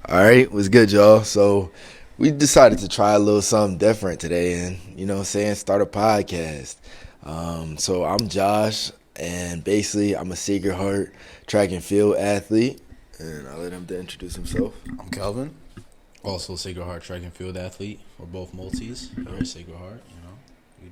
All right, what's good, y'all? So we decided to try a little something different today and, start a podcast. So I'm Josh, and basically I'm a Sacred Heart track and field athlete, and I'll let him to introduce himself. I'm Kelvin, also Sacred Heart track and field athlete. We're both multis here at Sacred Heart. We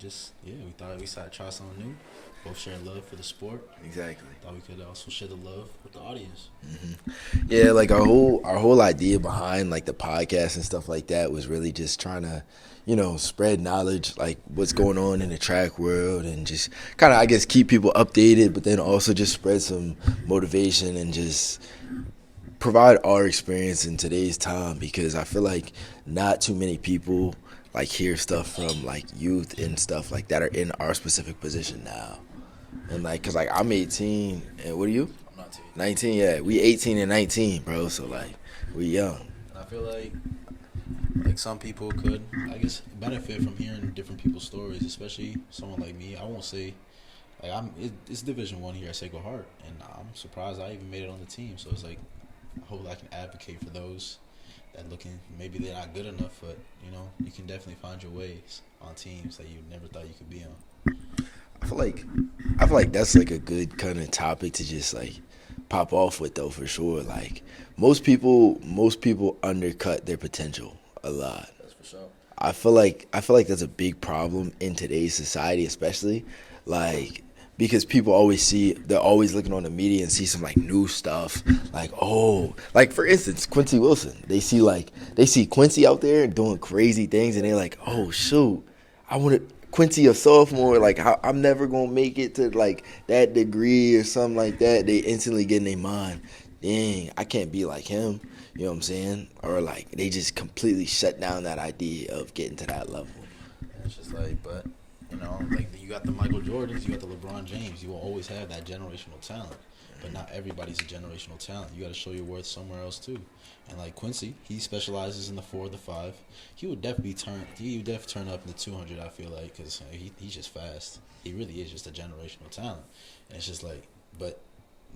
thought we decided to try something new. Both share love for the sport. Exactly. Thought we could also share the love with the audience. Mm-hmm. Yeah, like our whole idea behind like the podcast and stuff like that was really just trying to, spread knowledge, like what's going on in the track world, and just kind of, I guess, keep people updated, but then also just spread some motivation and just provide our experience in today's time, because I feel like not too many people like hear stuff from like youth and stuff like that are in our specific position now. And like, cause like I'm 18, and what are you? I'm not too. 19, yeah. We 18 and 19, bro. So like, we young. And I feel like some people could, I guess, benefit from hearing different people's stories, especially someone like me. I won't say, it's Division I here at Sacred Heart, and I'm surprised I even made it on the team. So it's like, I hope I can advocate for those that looking, maybe they're not good enough, but you can definitely find your ways on teams that you never thought you could be on. I feel like that's like a good kind of topic to just like pop off with, though, for sure. Like most people undercut their potential a lot. That's for sure. I feel like that's a big problem in today's society, especially like because they're always looking on the media and see some like new stuff, like, oh, like for instance Quincy Wilson. They see Quincy out there doing crazy things, and they're like, oh shoot, I want to. Quincy a sophomore, like I'm never gonna make it to like that degree or something like that. They instantly get in their mind, dang, I can't be like him. You know what I'm saying? Or like they just completely shut down that idea of getting to that level. And it's just like, but like you got the Michael Jordans, you got the LeBron James. You will always have that generational talent, but not everybody's a generational talent. You got to show your worth somewhere else too. And like Quincy, he specializes in the 4, the 5. He would definitely turn up in the 200. I feel like, because he's just fast. He really is just a generational talent. And it's just like, but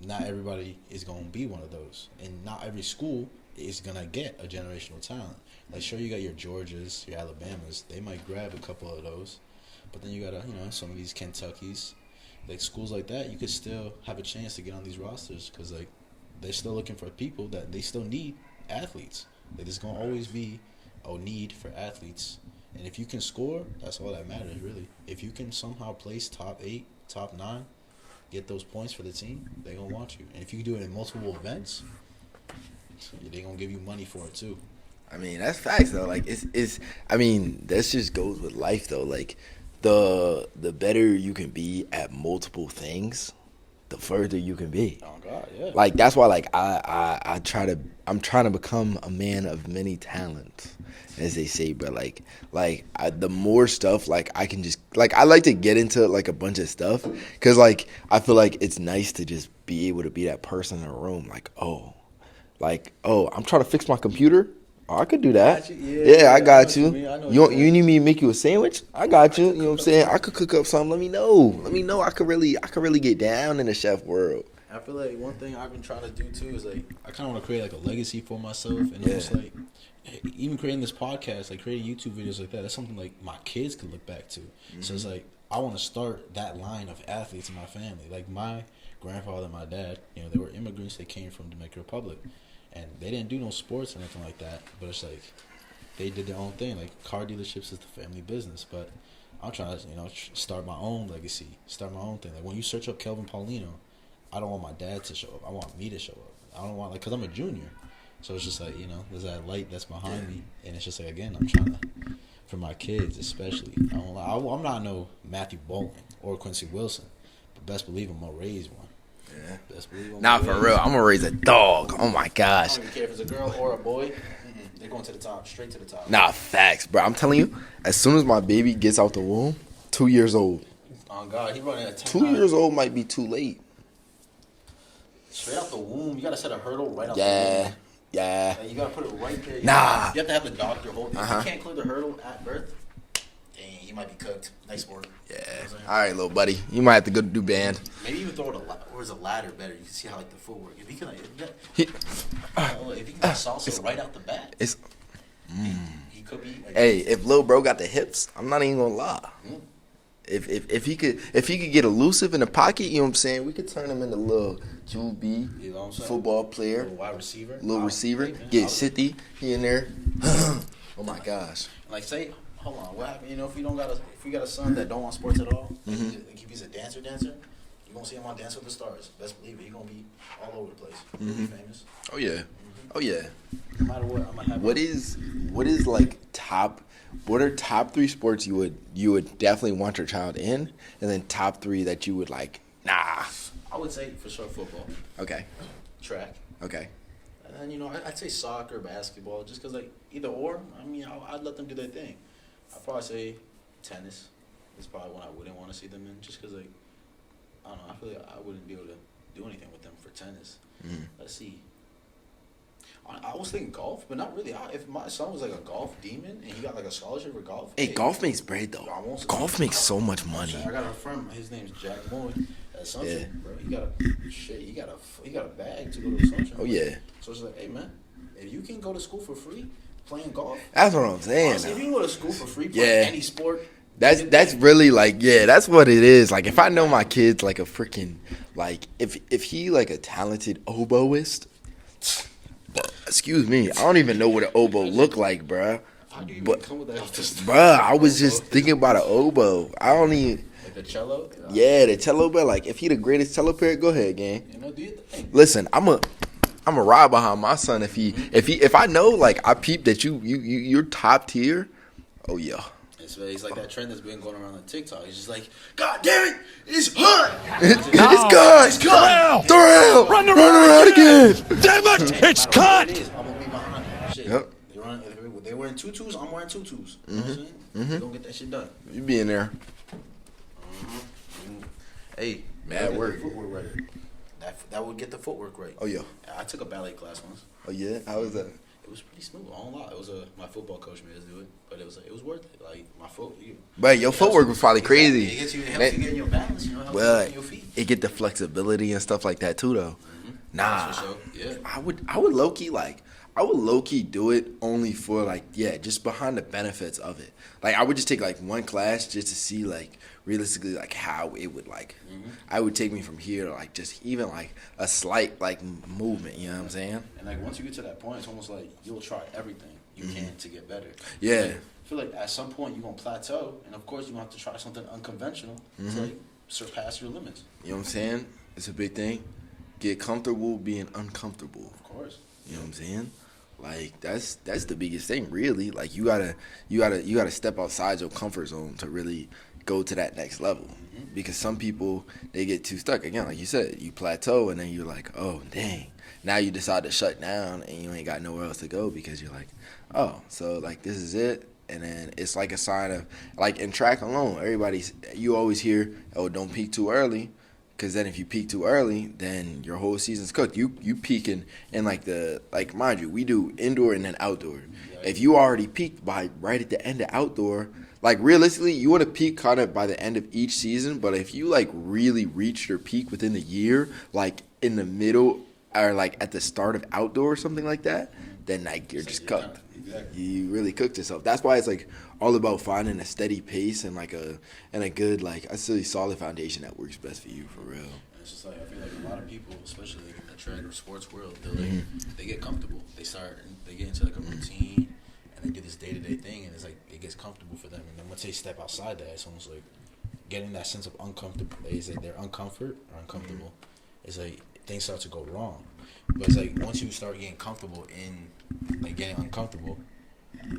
not everybody is gonna be one of those, and not every school is gonna get a generational talent. Like sure, you got your Georgias, your Alabamas. They might grab a couple of those, but then you got some of these Kentuckys, like schools like that. You could still have a chance to get on these rosters because like they're still looking for people that they still need athletes. Like there's gonna always be a need for athletes, and if you can score, that's all that matters really. If you can somehow place top 8, top 9, get those points for the team, they're gonna want you. And if you do it in multiple events, they're gonna give you money for it too. I mean, that's facts though. Like it's I mean, that just goes with life though. Like the better you can be at multiple things, the further you can be. Oh God, yeah. Like that's why like I'm trying to become a man of many talents, as they say, but the more stuff like I can just like I like to get into like a bunch of stuff, because like I feel like it's nice to just be able to be that person in a room, like oh I'm trying to fix my computer. Oh, I could do that. Yeah, I got you. You need me to make you a sandwich? I got you. You know what I'm saying? I could cook up something. Let me know. I could really get down in the chef world. I feel like one thing I've been trying to do too is like I kind of want to create like a legacy for myself, and almost like even creating this podcast, like creating YouTube videos like that. That's something like my kids could look back to. Mm-hmm. So it's like I want to start that line of athletes in my family. Like my grandfather and my dad, they were immigrants. They came from Dominican Republic. And they didn't do no sports or anything like that. But it's like they did their own thing. Like car dealerships is the family business. But I'm trying to, start my own legacy, start my own thing. Like when you search up Kelvin Paulino, I don't want my dad to show up. I want me to show up. I don't want because I'm a junior. So it's just like there's that light that's behind me, and it's just like again I'm trying to, for my kids especially. I'm not no Matthew Bolton or Quincy Wilson, but best believe I'm gonna raise one. Yeah. Nah, for real. I'm gonna raise a dog. Oh my gosh. I don't even care if it's a girl or a boy. They're going to the top, straight to the top. Nah, facts, bro. I'm telling you, as soon as my baby gets out the womb, 2 years old. Oh God, he running at 2 years old might be too late. Straight out the womb, you gotta set a hurdle right out the womb. Yeah. And you gotta put it right there. You have to have the doctor hold it. If you can't clear the hurdle at birth, dang, he might be cooked. Nice work. Yeah. You know what I'm saying? All right, little buddy. You might have to go do band. Maybe even throw it or is a ladder better? You can see how like the footwork. If he can like, if he can get salsa right out the bat, he could be. Like, Hey, if Lil Bro got the hips, I'm not even gonna lie. Mm. If he could get elusive in the pocket, you know what I'm saying, we could turn him into a little QB, you know what I'm saying? football player, Little wide receiver, little receiver. Hey, man, Get City, he in there. Oh my gosh. Like say, hold on, what happened? You know, if you got a son that don't want sports at all, like if he's a dancer, you gonna see him on Dance with the Stars. Best believe it, he gonna be all over the place. He'll be famous. Oh yeah. Oh yeah. No matter what, I'm gonna have. What is like top? What are top 3 sports you would definitely want your child in, and then top 3 that you would like? Nah. I would say for sure football, Okay. track, Okay. and then you know I'd say soccer, basketball, just because like either or. I mean, I'd let them do their thing. I'd probably say tennis. Is probably one I wouldn't want to see them in, just because like I don't know. I feel like I wouldn't be able to do anything with them for tennis. Let's see. I was thinking golf, but not really. If my son was like a golf demon and he got like a scholarship for golf, Hey, golf makes bread though. Golf makes so much money. I got a friend. His name's Jack Moore at Assumption, Yeah. bro. He got a bag to go to Assumption. Oh yeah. So it's like, hey man, if you can go to school for free playing golf, That's what I'm saying. honestly, if you can go to school for free playing any sport, That's really like, yeah, that's what it is. Like if I know my kid's like a freaking like if he like a talented oboist, excuse me, I don't even know what an oboe look like, bruh. how do you But- even come with that off the start? Bruh, I was just thinking about an oboe. I don't even. Like the cello. Yeah, the cello, but like if he the greatest cello player, go ahead, gang. You know, do you think? Listen, I'm a ride behind my son if I know like I peep that you're top tier. Oh yeah. It's like that trend that's been going around on TikTok. It's just like, God damn it, it's hot. It's good. It's good. Thrill. Run around again. Damn it, it's cut! I'm gonna be behind them. Shit. Yep. They wearing tutus, I'm wearing tutus. You know what I'm saying? We're gonna get that shit done. You be in there. Hey, Mad work. Footwork right. That would get the footwork right. Oh yeah. I took a ballet class once. Oh yeah. How was that? It was pretty smooth. I don't lie. It was my football coach made us do it, but it was worth it. Like my foot. But your footwork was probably crazy. It helps you get in your balance. You know, helps you Well, get in your feet. it get the flexibility and stuff like that too, though. Nah, That's for sure. Yeah. I would low key do it only for like, yeah, just behind the benefits of it. Like I would just take like one class just to see like realistically like how it would like. I would take me from here to like just even like a slight like movement. You know what I'm saying? And like once you get to that point, it's almost like you'll try everything you can to get better. Yeah. Like, I feel like at some point you're gonna plateau, and of course you're gonna have to try something unconventional to like surpass your limits. You know what I'm saying? It's a big thing. Get comfortable being uncomfortable. Of course. You know what I'm saying? Like that's the biggest thing, really. Like you gotta step outside your comfort zone to really go to that next level. Because some people, they get too stuck. Again, like you said, you plateau and then you're like, oh dang. Now you decide to shut down and you ain't got nowhere else to go because you're like, oh, so like this is it. And then it's like a sign of like in track alone, you always hear, oh, don't peak too early. Because then if you peak too early, then your whole season's cooked. You peaking in like mind you, we do indoor and then outdoor. If you already peaked by right at the end of outdoor, like realistically, you want to peak kind of by the end of each season. But if you like really reach your peak within the year, like in the middle or like at the start of outdoor or something like that, then like you're just cooked. Exactly. You really cooked yourself. That's why it's like all about finding a steady pace and like a good like a really solid foundation that works best for you for real. And it's just like I feel like a lot of people, especially like in the track or sports world, they get comfortable. They get into like a routine and they do this day-to-day thing, and it's like it gets comfortable for them. And then once they step outside that, it's almost like getting that sense of uncomfortable. It's like they're uncomfortable. It's like things start to go wrong. But it's like once you start getting comfortable in like getting uncomfortable.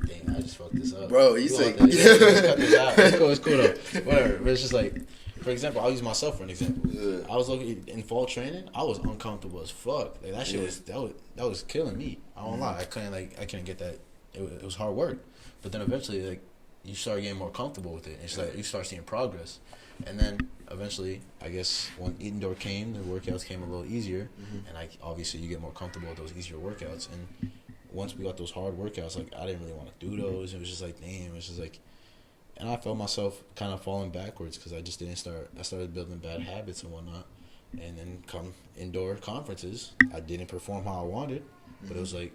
Dang, I just fucked this up. Bro, he's like, let's cut this out. It's cool though. Whatever. But it's just like, for example, I'll use myself for an example. Yeah. I was looking in fall training. I was uncomfortable as fuck. Like that shit that was killing me. I don't lie. I couldn't get that. It was hard work. But then eventually, like you start getting more comfortable with it. It's like you start seeing progress, and then eventually, I guess when indoor came, the workouts came a little easier, and like obviously you get more comfortable with those easier workouts. And once we got those hard workouts, like I didn't really want to do those. It was just like, damn. It's just like, And I felt myself kind of falling backwards because I just didn't start. I started building bad habits and whatnot. And then come indoor conferences, I didn't perform how I wanted, but it was like,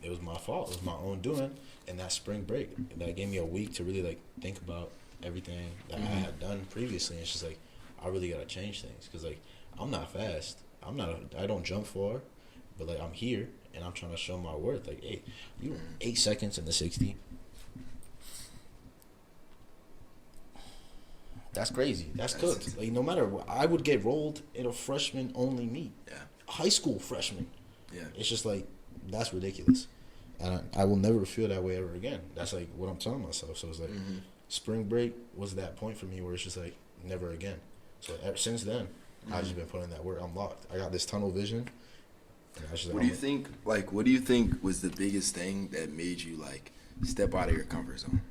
it was my fault. It was my own doing. And that spring break, that gave me a week to really like think about everything that I had done previously. And it's just like, I really gotta change things because like I'm not fast. I don't jump far, but like I'm here and I'm trying to show my worth. Like, hey, you 8 seconds in the 60. That's crazy. That's cooked. Like, no matter what, I would get rolled in a freshman only meet. Yeah. High school freshman. Yeah. It's just like, that's ridiculous. And I will never feel that way ever again. That's like what I'm telling myself. So it's like, spring break was that point for me where it's just like, never again. So since then, I've just been putting that work. I'm locked. I got this tunnel vision. And I just What do you think was the biggest thing that made you like step out of your comfort zone?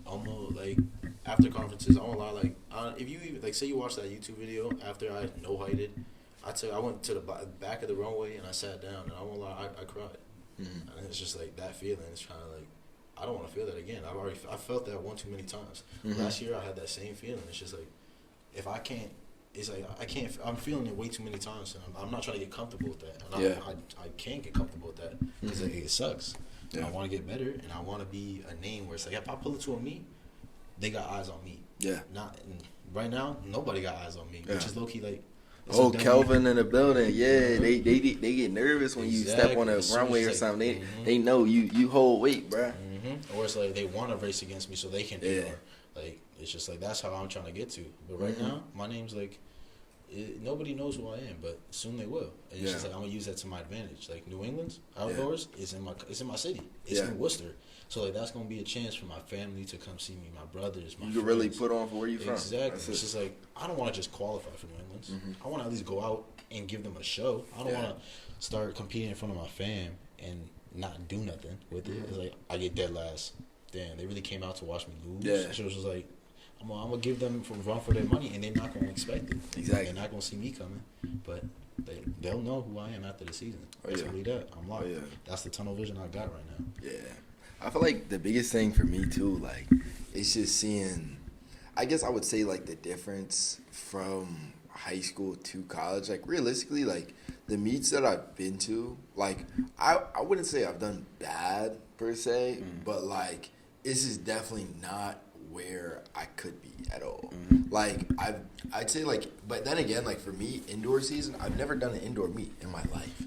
Almost like after conferences, I won't lie. Like if you like, say you watch that YouTube video after I no heighted, I went to the back of the runway and I sat down and I won't lie, I cried. And it's just like that feeling. It's kind of like I don't want to feel that again. I felt that one too many times. Last year I had that same feeling. It's just like if I can't. It's like I can't. I'm feeling it way too many times, and I'm not trying to get comfortable with that. And I can't get comfortable with that because it sucks. Yeah. I want to get better, and I want to be a name where it's like if I pull it to a meet, they got eyes on me. Yeah. Not right now. Nobody got eyes on me, which is low key like. Oh, Kelvin in the building. Yeah, they get nervous when you step on a runway or something. They know you hold weight, bruh. Or it's like they want to race against me so they can do more. Like it's just like that's how I'm trying to get to. But right now, my name's like. Nobody knows who I am, but soon they will. And it's just like I'm gonna use that to my advantage. Like New England's outdoors is in my city. It's in Worcester, so like that's gonna be a chance for my family to come see me, my brothers, my friends. You can really put on for where you from. Exactly. It's just like I don't want to just qualify for New England's. I want to at least go out and give them a show. I don't want to start competing in front of my fam and not do nothing with it. It's like I get dead last. Damn, they really came out to watch me lose. Yeah. So it was just like. I'm gonna give them run for their money, and they're not gonna expect it. Exactly. They're not gonna see me coming, but they'll know who I am after the season. That's really that. I'm locked. That's the tunnel vision I got right now. Yeah, I feel like the biggest thing for me too, like, it's just seeing. I guess I would say like the difference from high school to college. Like realistically, like the meets that I've been to, like I wouldn't say I've done bad per se, but like this is definitely not where I could be at all. Like I'd say like, but then again, like for me, indoor season, I've never done an indoor meet in my life,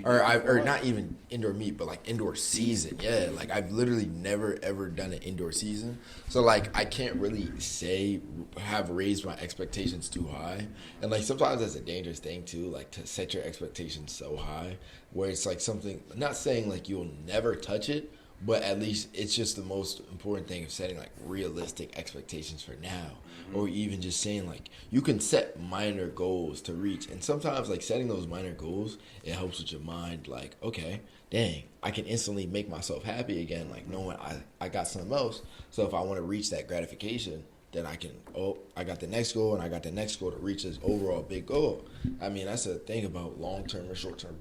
or not even indoor meet, but like indoor season. Yeah, like I've literally never ever done an indoor season. So like I can't really say have raised my expectations too high, and like sometimes that's a dangerous thing too, like to set your expectations so high where it's like something. Not saying like you'll never touch it. But at least it's just the most important thing of setting like realistic expectations for now, or even just saying like you can set minor goals to reach. And sometimes like setting those minor goals, it helps with your mind. Like, okay, dang, I can instantly make myself happy again. Like knowing I got something else. So if I want to reach that gratification, then I can, I got the next goal and I got the next goal to reach this overall big goal. I mean, that's the thing about long-term and short-term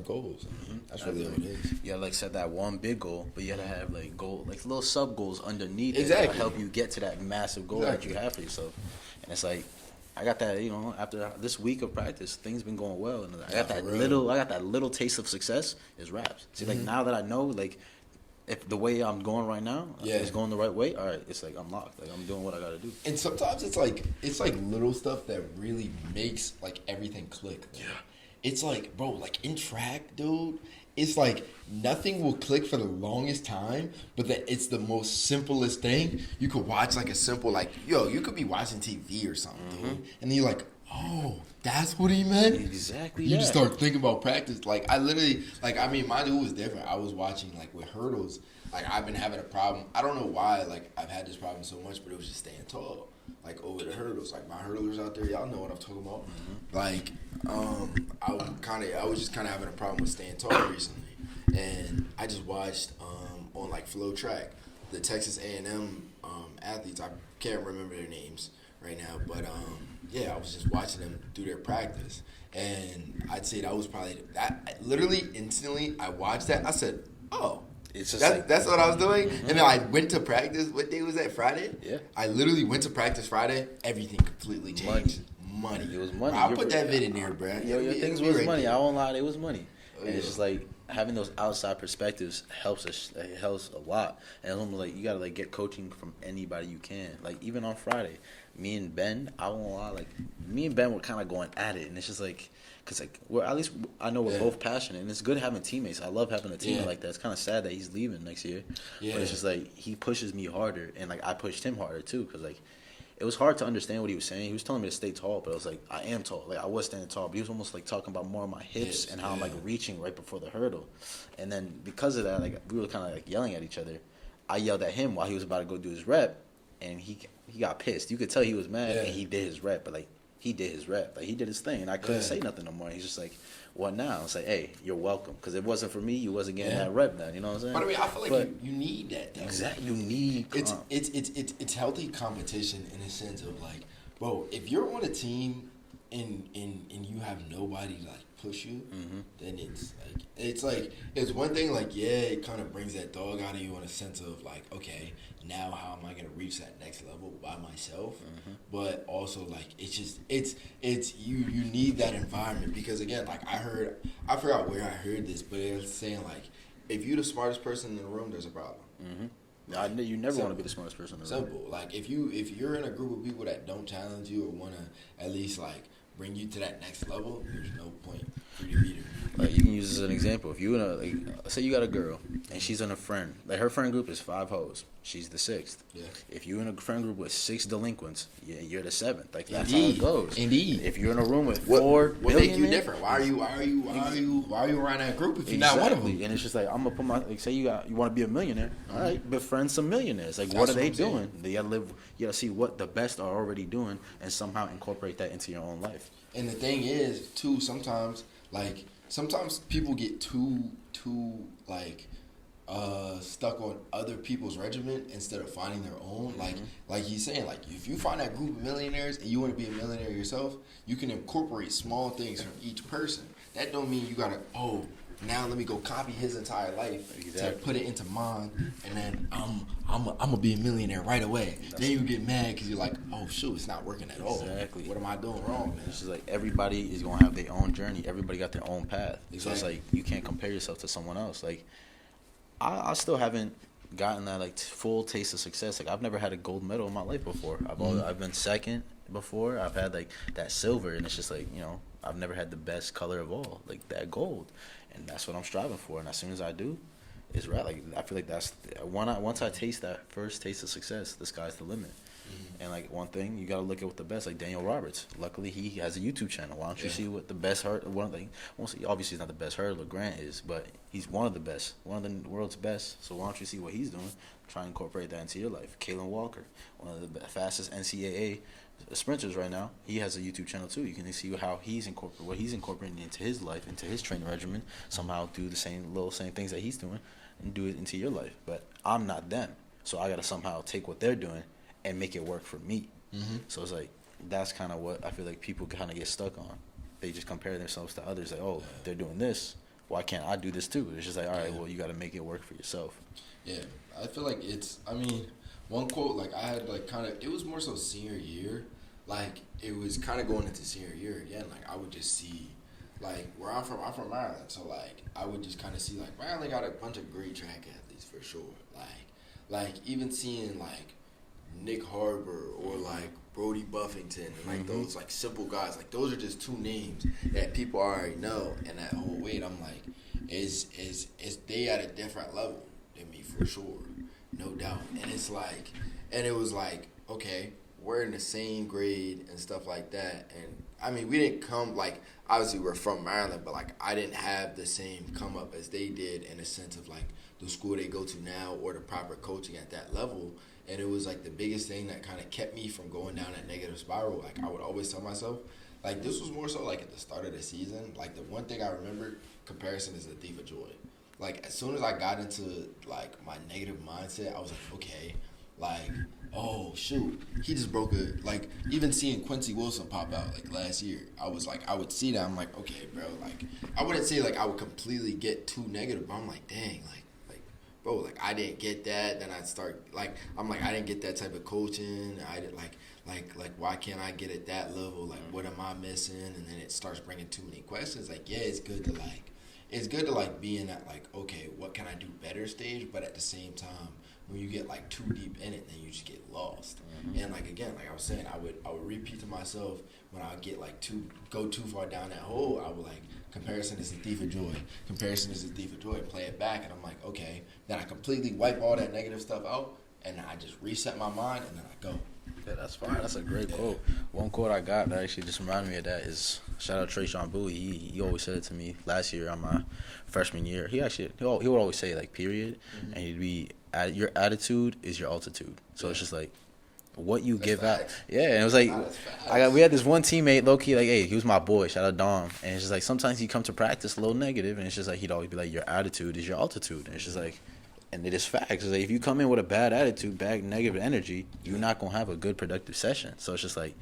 goals. That's really what it is. You gotta like set that one big goal, but you gotta have like little sub goals underneath exactly. That help you get to that massive goal that you have for yourself. And it's like I got that, after this week of practice, things been going well, and I got that little taste of success is raps. See, like now that I know, like if the way I'm going right now is going the right way, all right, it's like I'm locked. Like I'm doing what I gotta do. And sometimes it's like little stuff that really makes like everything click. Yeah. It's like, bro, like in track, dude, it's like nothing will click for the longest time, but that it's the most simplest thing. You could watch like a simple, like, you could be watching TV or something, dude. And then you're like, oh, that's what he meant? Exactly. You just start thinking about practice. Like, I literally, like, I mean, my dude was different. I was watching, like, with hurdles. Like, I've been having a problem. I don't know why, like, I've had this problem so much, but it was just staying tall. Like over the hurdles, like my hurdlers out there, y'all know what I'm talking about. Like, I was just kind of having a problem with staying tall recently, and I just watched on like Flow Track, the Texas A&M athletes. I can't remember their names right now, but I was just watching them do their practice, and I'd say that was probably that. Literally instantly, I watched that. I said, oh. it's just That's what I was doing. And then I went to practice. What day was that? Friday? Yeah. I literally went to practice Friday. Everything completely changed. Money. It was money. Bro, I'll put that vid in there, bro. Your things was right money. there. I won't lie, it was money. Oh, And it's just like having those outside perspectives helps us. It helps a lot. And it's almost like you gotta like get coaching from anybody you can. Like even on Friday, me and Ben, I won't lie, like me and Ben were kind of going at it, and it's just like, cause like we're at least I know we're both passionate, and it's good having teammates. I love having a teammate like that. It's kind of sad that he's leaving next year, but it's just like he pushes me harder, and like I pushed him harder too, cause like. It was hard to understand what he was saying. He was telling me to stay tall, but I was like, I am tall. Like I was standing tall, but he was almost like talking about more of my hips and how I'm like reaching right before the hurdle. And then because of that, like we were kind of like yelling at each other. I yelled at him while he was about to go do his rep, and he got pissed. You could tell he was mad, and he did his rep, but like he did his rep, like he did his thing, and I couldn't say nothing no more. He's just like, what now? It's like, hey, you're welcome, because if it wasn't for me, you wasn't getting that rep done. You know what I'm saying? But I mean, I feel like you need that. Though. Exactly, you need. It's healthy competition in a sense of like, bro, if you're on a team and you have nobody to like push you, then it's one thing like it kind of brings that dog out of you in a sense of like, okay, now how am I gonna reach that next level by myself? But also like it's you need that environment, because again, like I forgot where I heard this, but it was saying like if you're the smartest person in the room, there's a problem. You never want to be the smartest person in the room. Simple. Like if you're in a group of people that don't challenge you or want to at least like bring you to that next level, there's no point for you to be there. Like you can use this as an example. If you in a like, say you got a girl and she's in a friend, like her friend group is 5 hoes. She's the 6th. Yeah. If you're in a friend group with 6 delinquents, you're the 7th. Like that's how it goes. Indeed. If you're in a room with 4 what make you different? Why are you around that group if you're not one of them? And it's just like I'm gonna put my like say you want to be a millionaire. All right, befriend some millionaires. Like what are they doing? They gotta live. You gotta see what the best are already doing and somehow incorporate that into your own life. And the thing is, too, sometimes people get too like stuck on other people's regimen instead of finding their own. Like he's saying, like if you find that group of millionaires and you want to be a millionaire yourself, you can incorporate small things from each person. That don't mean you gotta now let me go copy his entire life to put it into mine, and then I'm gonna be a millionaire right away. Then you get mad because you're like, oh shoot, it's not working at all. Exactly. What am I doing wrong, man? It's just like everybody is gonna have their own journey. Everybody got their own path. Exactly. So it's like you can't compare yourself to someone else. Like I still haven't gotten that like full taste of success. Like I've never had a gold medal in my life before. I've been second before. I've had like that silver, and it's just like I've never had the best color of all, like that gold. And that's what I'm striving for. And as soon as I do, it's right. Like I feel like that's once I taste that first taste of success, the sky's the limit. And like one thing, you gotta look at what the best. Like Daniel Roberts, luckily he has a YouTube channel. Why don't you see what the best obviously he's not the best hurdler Grant is, but he's one of the best, one of the world's best. So why don't you see what he's doing? Try and incorporate that into your life. Kalen Walker, one of the fastest NCAA sprinters right now, he has a YouTube channel too. You can see how he's incorporating into his life, into his training regimen. Somehow do the same things that he's doing and do it into your life. But I'm not them, so I gotta somehow take what they're doing and make it work for me. So it's like that's kind of what I feel like people kind of get stuck on. They just compare themselves to others. Like, oh, they're doing this, why can't I do this too? It's just like, all right, well, you got to make it work for yourself. Yeah, I feel like one quote, like I had like kind of, it was more so senior year. Like it was kind of going into senior year again. Like I would just see, like where I'm from Maryland. So like I would just kind of see like Maryland got a bunch of great track athletes for sure. Like even seeing like Nick Harbor or like Brody Buffington and like those like simple guys. Like those are just 2 names that people already know. And that whole weight, I'm like, is they at a different level than me for sure, no doubt. And it's like, and it was like, okay, we're in the same grade and stuff like that. And I mean, we didn't come like, obviously we're from Maryland, but like I didn't have the same come up as they did in a sense of like the school they go to now or the proper coaching at that level. And it was like the biggest thing that kind of kept me from going down that negative spiral. Like I would always tell myself, like this was more so like at the start of the season. Like the one thing I remember comparison is the thief of joy. Like as soon as I got into like my negative mindset, I was like, okay, like, oh shoot, he just broke like even seeing Quincy Wilson pop out like last year, I was like, I would see that, I'm like, okay, bro, like I wouldn't say like I would completely get too negative, but I'm like, dang, like bro, like I didn't get that. Then I'd start like I'm like I didn't get that type of coaching. I did like why can't I get at that level? Like what am I missing? And then it starts bringing too many questions. Like yeah, it's good to like be in that like okay, what can I do better stage? But at the same time, when you get like too deep in it, then you just get lost. And like again, like I was saying, I would repeat to myself when I get like go too far down that hole. I would like comparison is the thief of joy. Comparison is the thief of joy. Play it back, and I'm like okay. Then I completely wipe all that negative stuff out, and I just reset my mind, and then I go. Yeah, that's fine. That's a great quote. One quote I got that actually just reminded me of that is shout out Trayshawn Bowie. He always said it to me last year on my freshman year. He would always say like period, and he'd be your attitude is your altitude. So it's just like what you give out. Yeah, and it was like we had this one teammate low key like hey he was my boy. Shout out Dom, and it's just like sometimes he come to practice a little negative, and it's just like he'd always be like your attitude is your altitude, and it's just like. And it is facts. It's like if you come in with a bad attitude, bad negative energy, you're not gonna have a good productive session. So it's just like,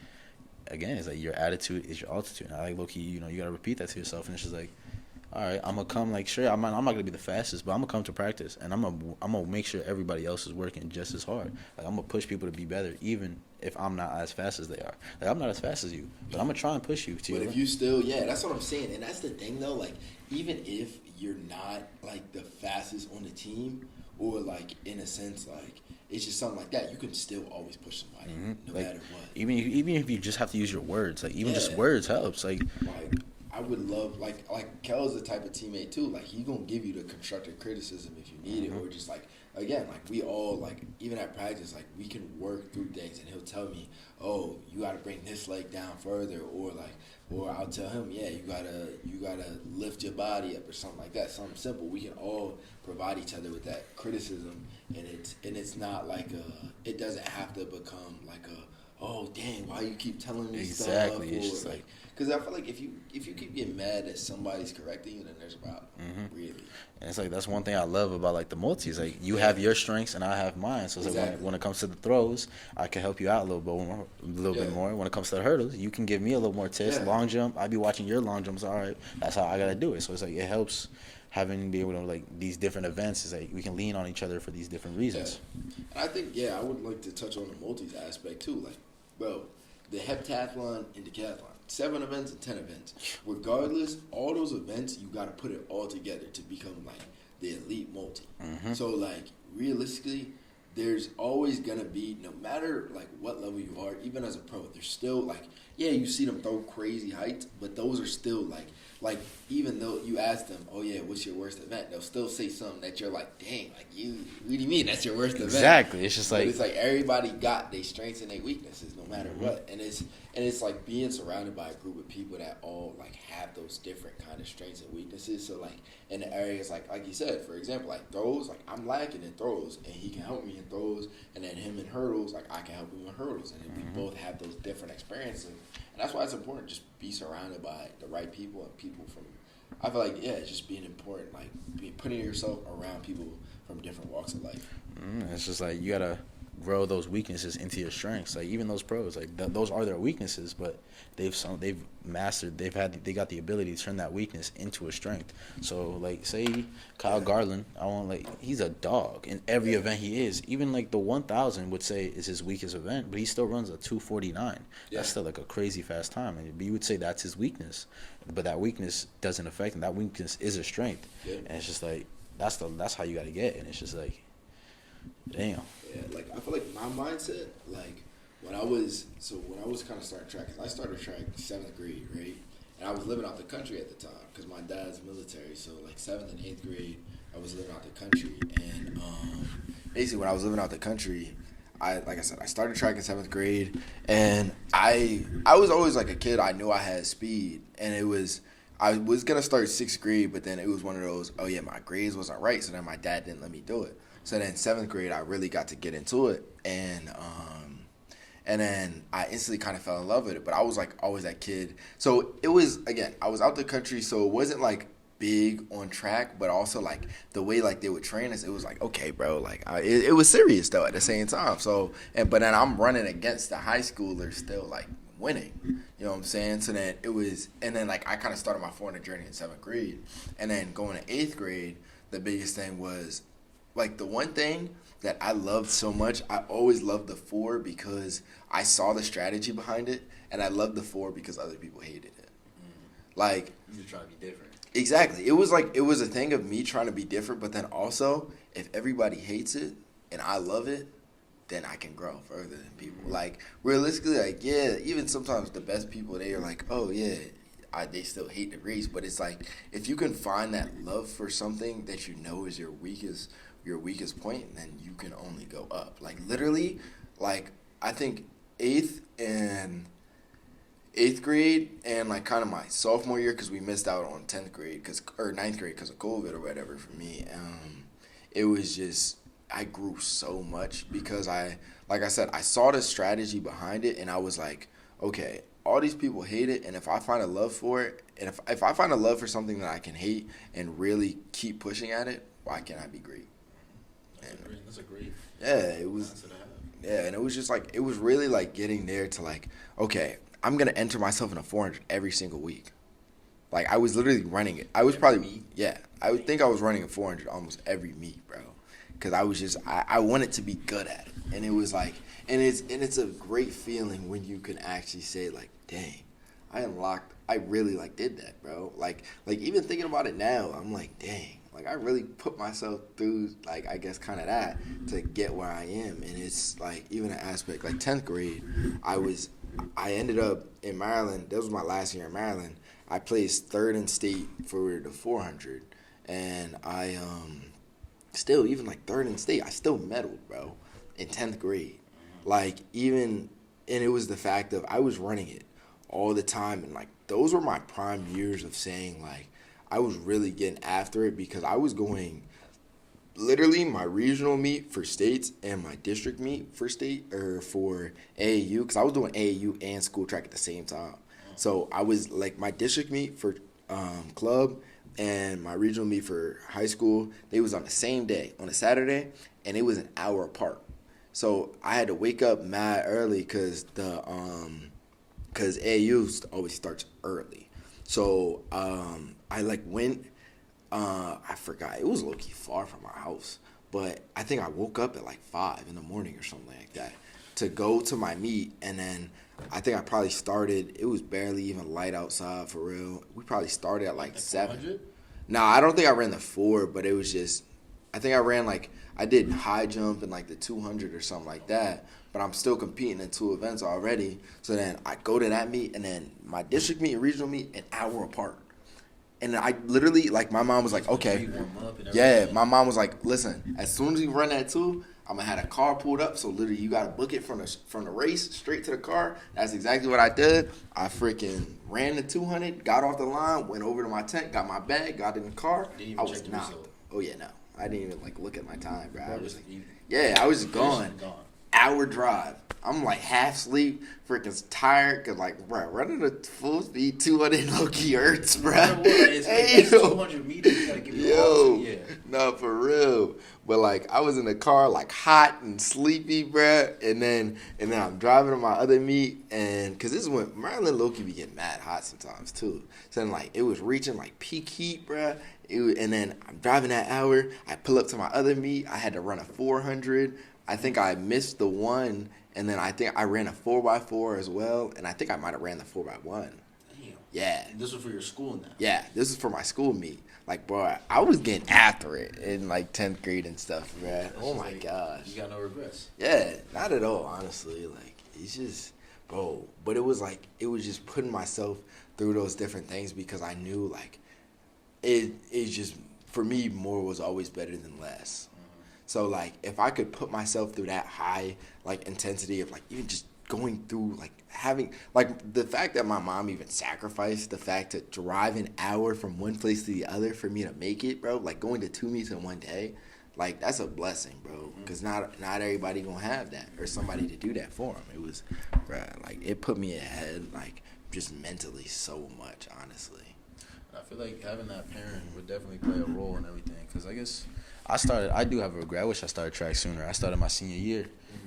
again, it's like your attitude is your altitude. And I like low key, you gotta repeat that to yourself. And it's just like, all right, I'm gonna come like sure, I'm not gonna be the fastest, but I'm gonna come to practice, and I'm gonna make sure everybody else is working just as hard. Like I'm gonna push people to be better, even if I'm not as fast as they are. Like I'm not as fast as you, but I'm gonna try and push you. But if you still, yeah, that's what I'm saying, and that's the thing though. Like even if you're not like the fastest on the team. Or like in a sense, like it's just something like that. You can still always push somebody, no matter what. Even if you just have to use your words, like even just words helps. Like I would love like Kel's the type of teammate too. Like he gonna give you the constructive criticism if you need it, or just like again, like we all like even at practice, like we can work through things, and he'll tell me, oh, you got to bring this leg down further, or I'll tell him, yeah, you gotta lift your body up or something like that, something simple. We can all provide each other with that criticism, and it's not like it doesn't have to become like oh dang, why you keep telling me stuff? Exactly, it's just like because I feel like if you keep getting mad that somebody's correcting you, then there's a problem. Really. And it's like that's one thing I love about like the multis. Like you have your strengths and I have mine. So it's like when it comes to the throws, I can help you out a little bit more. When it comes to the hurdles, you can give me a little more tips. Long jump, I'd be watching your long jumps. All right, that's how I gotta do it. So it's like it helps having be able to like these different events is like we can lean on each other for these different reasons. And I think I would like to touch on the multis aspect too. Like, bro, the heptathlon and decathlon. 7 events and 10 events. Regardless, all those events, you got to put it all together to become, like, the elite multi. So, like, realistically, there's always going to be, no matter, like, what level you are, even as a pro, there's still, like, yeah, you see them throw crazy heights, but those are still, like even though you ask them, oh, yeah, what's your worst event? They'll still say something that you're like, dang, like, what do you mean that's your worst event? Exactly. It's just like... But it's like everybody got their strengths and their weaknesses no matter what. And it's like being surrounded by a group of people that all, like, have those different kind of strengths and weaknesses. So, like, in the areas, like you said, for example, like, throws, like, I'm lacking in throws, and he can help me in throws. And then him in hurdles, like, I can help him in hurdles. And then we both have those different experiences. And that's why it's important to just be surrounded by the right people and people from, I feel like, it's just being important, like putting yourself around people from different walks of life. It's just like you got to grow those weaknesses into your strengths. Like even those pros, like those are their weaknesses, but they've mastered, they got the ability to turn that weakness into a strength. So like say Kyle Garland, he's a dog in every event he is. Even like the 1,000 would say is his weakest event, but he still runs a 2:49. That's still like a crazy fast time, and you would say that's his weakness, but that weakness doesn't affect him. That weakness is a strength, and it's just like that's how you got to get, and it's just like, damn. Yeah, like I feel like my mindset, like when I was kind of starting track, 'cause I started track 7th grade, right? And I was living out the country at the time because my dad's military. So like 7th and 8th grade, I was living out the country, and basically when I was living out the country, I started track in 7th grade, and I was always like a kid. I knew I had speed, and I was gonna start 6th grade, but then it was one of those, oh yeah, my grades wasn't right, so then my dad didn't let me do it. So then 7th grade, I really got to get into it, and then I instantly kind of fell in love with it. But I was like always that kid. So it was, again, I was out the country, so it wasn't like big on track, but also like the way like they would train us, it was like, okay, bro, like it was serious though at the same time. So but then I'm running against the high schoolers still like winning, you know what I'm saying? So then and then like I kind of started my 400 journey in 7th grade, and then going to 8th grade, the biggest thing was like the one thing that I loved so much, I always loved the 4 because I saw the strategy behind it, and I loved the 4 because other people hated it. Like, You just try to be different. exactly. It was a thing of me trying to be different, but then also if everybody hates it and I love it, then I can grow further than people. Like realistically, like yeah, even sometimes the best people they are like, oh yeah, they still hate the race, but it's like if you can find that love for something that you know is your weakest point, then you can only go up. Like literally, like I think eighth grade and like kind of my sophomore year because we missed out on 10th grade or ninth grade because of COVID or whatever for me. It was just I grew so much because like I said, I saw the strategy behind it and I was like, okay, all these people hate it, and if I find a love for it, and if I find a love for something that I can hate and really keep pushing at it, why can't I be great? That's a great. Yeah, it was. Yeah, and it was just like it was really like getting there to like, okay, I'm gonna enter myself in a 400 every single week. Like I was literally running it. I was probably I would think I was running a 400 almost every meet, bro. Because I was just I wanted to be good at it, and it was like, and it's a great feeling when you can actually say like, dang, I really like did that, bro. Like even thinking about it now, I'm like, dang. Like, I really put myself through, like, I guess kind of that to get where I am. And it's, like, even an aspect, like, 10th grade, I ended up in Maryland. That was my last year in Maryland. I placed 3rd in state for the 400. And I still, even, like, 3rd in state, I still medaled, bro, in 10th grade. Like, even, and it was the fact of I was running it all the time. And, like, those were my prime years of saying, like, I was really getting after it because I was going literally my regional meet for states and my district meet for state or for AAU because I was doing AAU and school track at the same time. So I was like my district meet for club and my regional meet for high school, they was on the same day, on a Saturday, and it was an hour apart. So I had to wake up mad early because AAU always starts early. So I like went, I forgot, it was low-key far from our house, but I think I woke up at like 5 in the morning or something like that to go to my meet, and then I think I probably started, it was barely even light outside for real. We probably started at like 7. 400? No, I don't think I ran the 4, but it was just, I think I ran like, I did high jump and like the 200 or something like that, but I'm still competing in 2 events already. So then I go to that meet, and then my district meet and regional meet an hour apart. And I literally, like, my mom was like, okay. Yeah, my mom was like, listen, as soon as you run that 2, I'm going to have a car pulled up. So literally you got to book it from the race straight to the car. That's exactly what I did. I freaking ran the 200, got off the line, went over to my tent, got my bag, got in the car. I was knocked. Oh, yeah, no. I didn't even, like, look at my time, bro. I was like, yeah, I was gone. Hour drive. I'm like half asleep, freaking tired, cause like, bro, running a full speed 200 low-key hurts, bro. It's 200 meters. You gotta give it all. Yeah. No, for real. But like, I was in the car like hot and sleepy, bro. And then I'm driving to my other meet, and cause this is when Maryland low-key be getting mad hot sometimes too. So then like, it was reaching like peak heat, bro. And then I'm driving that hour. I pull up to my other meet. I had to run a 400. I think I missed the 1, and then I think I ran a 4x4 as well, and I think I might have ran the 4x1. Damn. Yeah. This was for your school now. Yeah, this is for my school meet. Like, bro, I was getting after it in like 10th grade and stuff, bro. Oh my gosh. You got no regrets. Yeah, not at all, honestly. Like, it's just, bro. But it was like, it was just putting myself through those different things because I knew like, it's just, for me, more was always better than less. So, like, if I could put myself through that high, like, intensity of, like, even just going through, like, having, like, the fact that my mom even sacrificed the fact to drive an hour from one place to the other for me to make it, bro, like, going to 2 meets in one day, like, that's a blessing, bro, because not everybody gonna have that or somebody to do that for them. It was, bro, like, it put me ahead, like, just mentally so much, honestly. I feel like having that parent would definitely play a role in everything, because I guess I do have a regret. I wish I started track sooner. I started my senior year,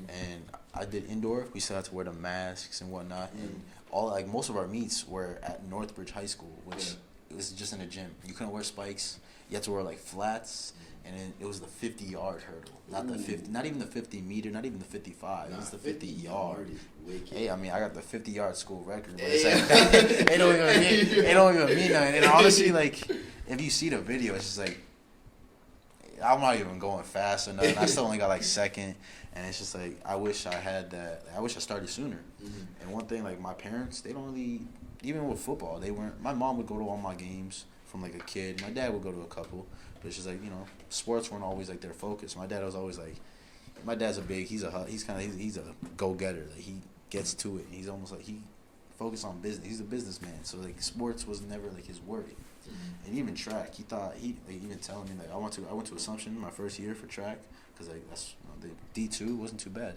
and I did indoor. We still had to wear the masks and whatnot, and most of our meets were at Northbridge High School, which it was just in a gym. You couldn't wear spikes. You had to wear like flats, and it was the 50-yard hurdle, not the 50, not even the 50-meter, not even the 55. It was the 50-yard. Hey, I mean, I got the 50-yard school record, but it's like it don't even mean nothing. And honestly, like if you see the video, it's just like I'm not even going fast or nothing. I still only got like second, and it's just like I wish I had that. I wish I started sooner. Mm-hmm. And one thing, like my parents, they don't really, even with football, they weren't. My mom would go to all my games from like a kid. My dad would go to a couple, but it's just like, you know, sports weren't always like their focus. My dad was always like, my dad's he's a go getter. Like he gets to it. He's almost like he focused on business. He's a businessman. So like sports was never like his work. Mm-hmm. And even track, he even telling me like I went to Assumption my first year for track because like that's, you know, the D2 wasn't too bad.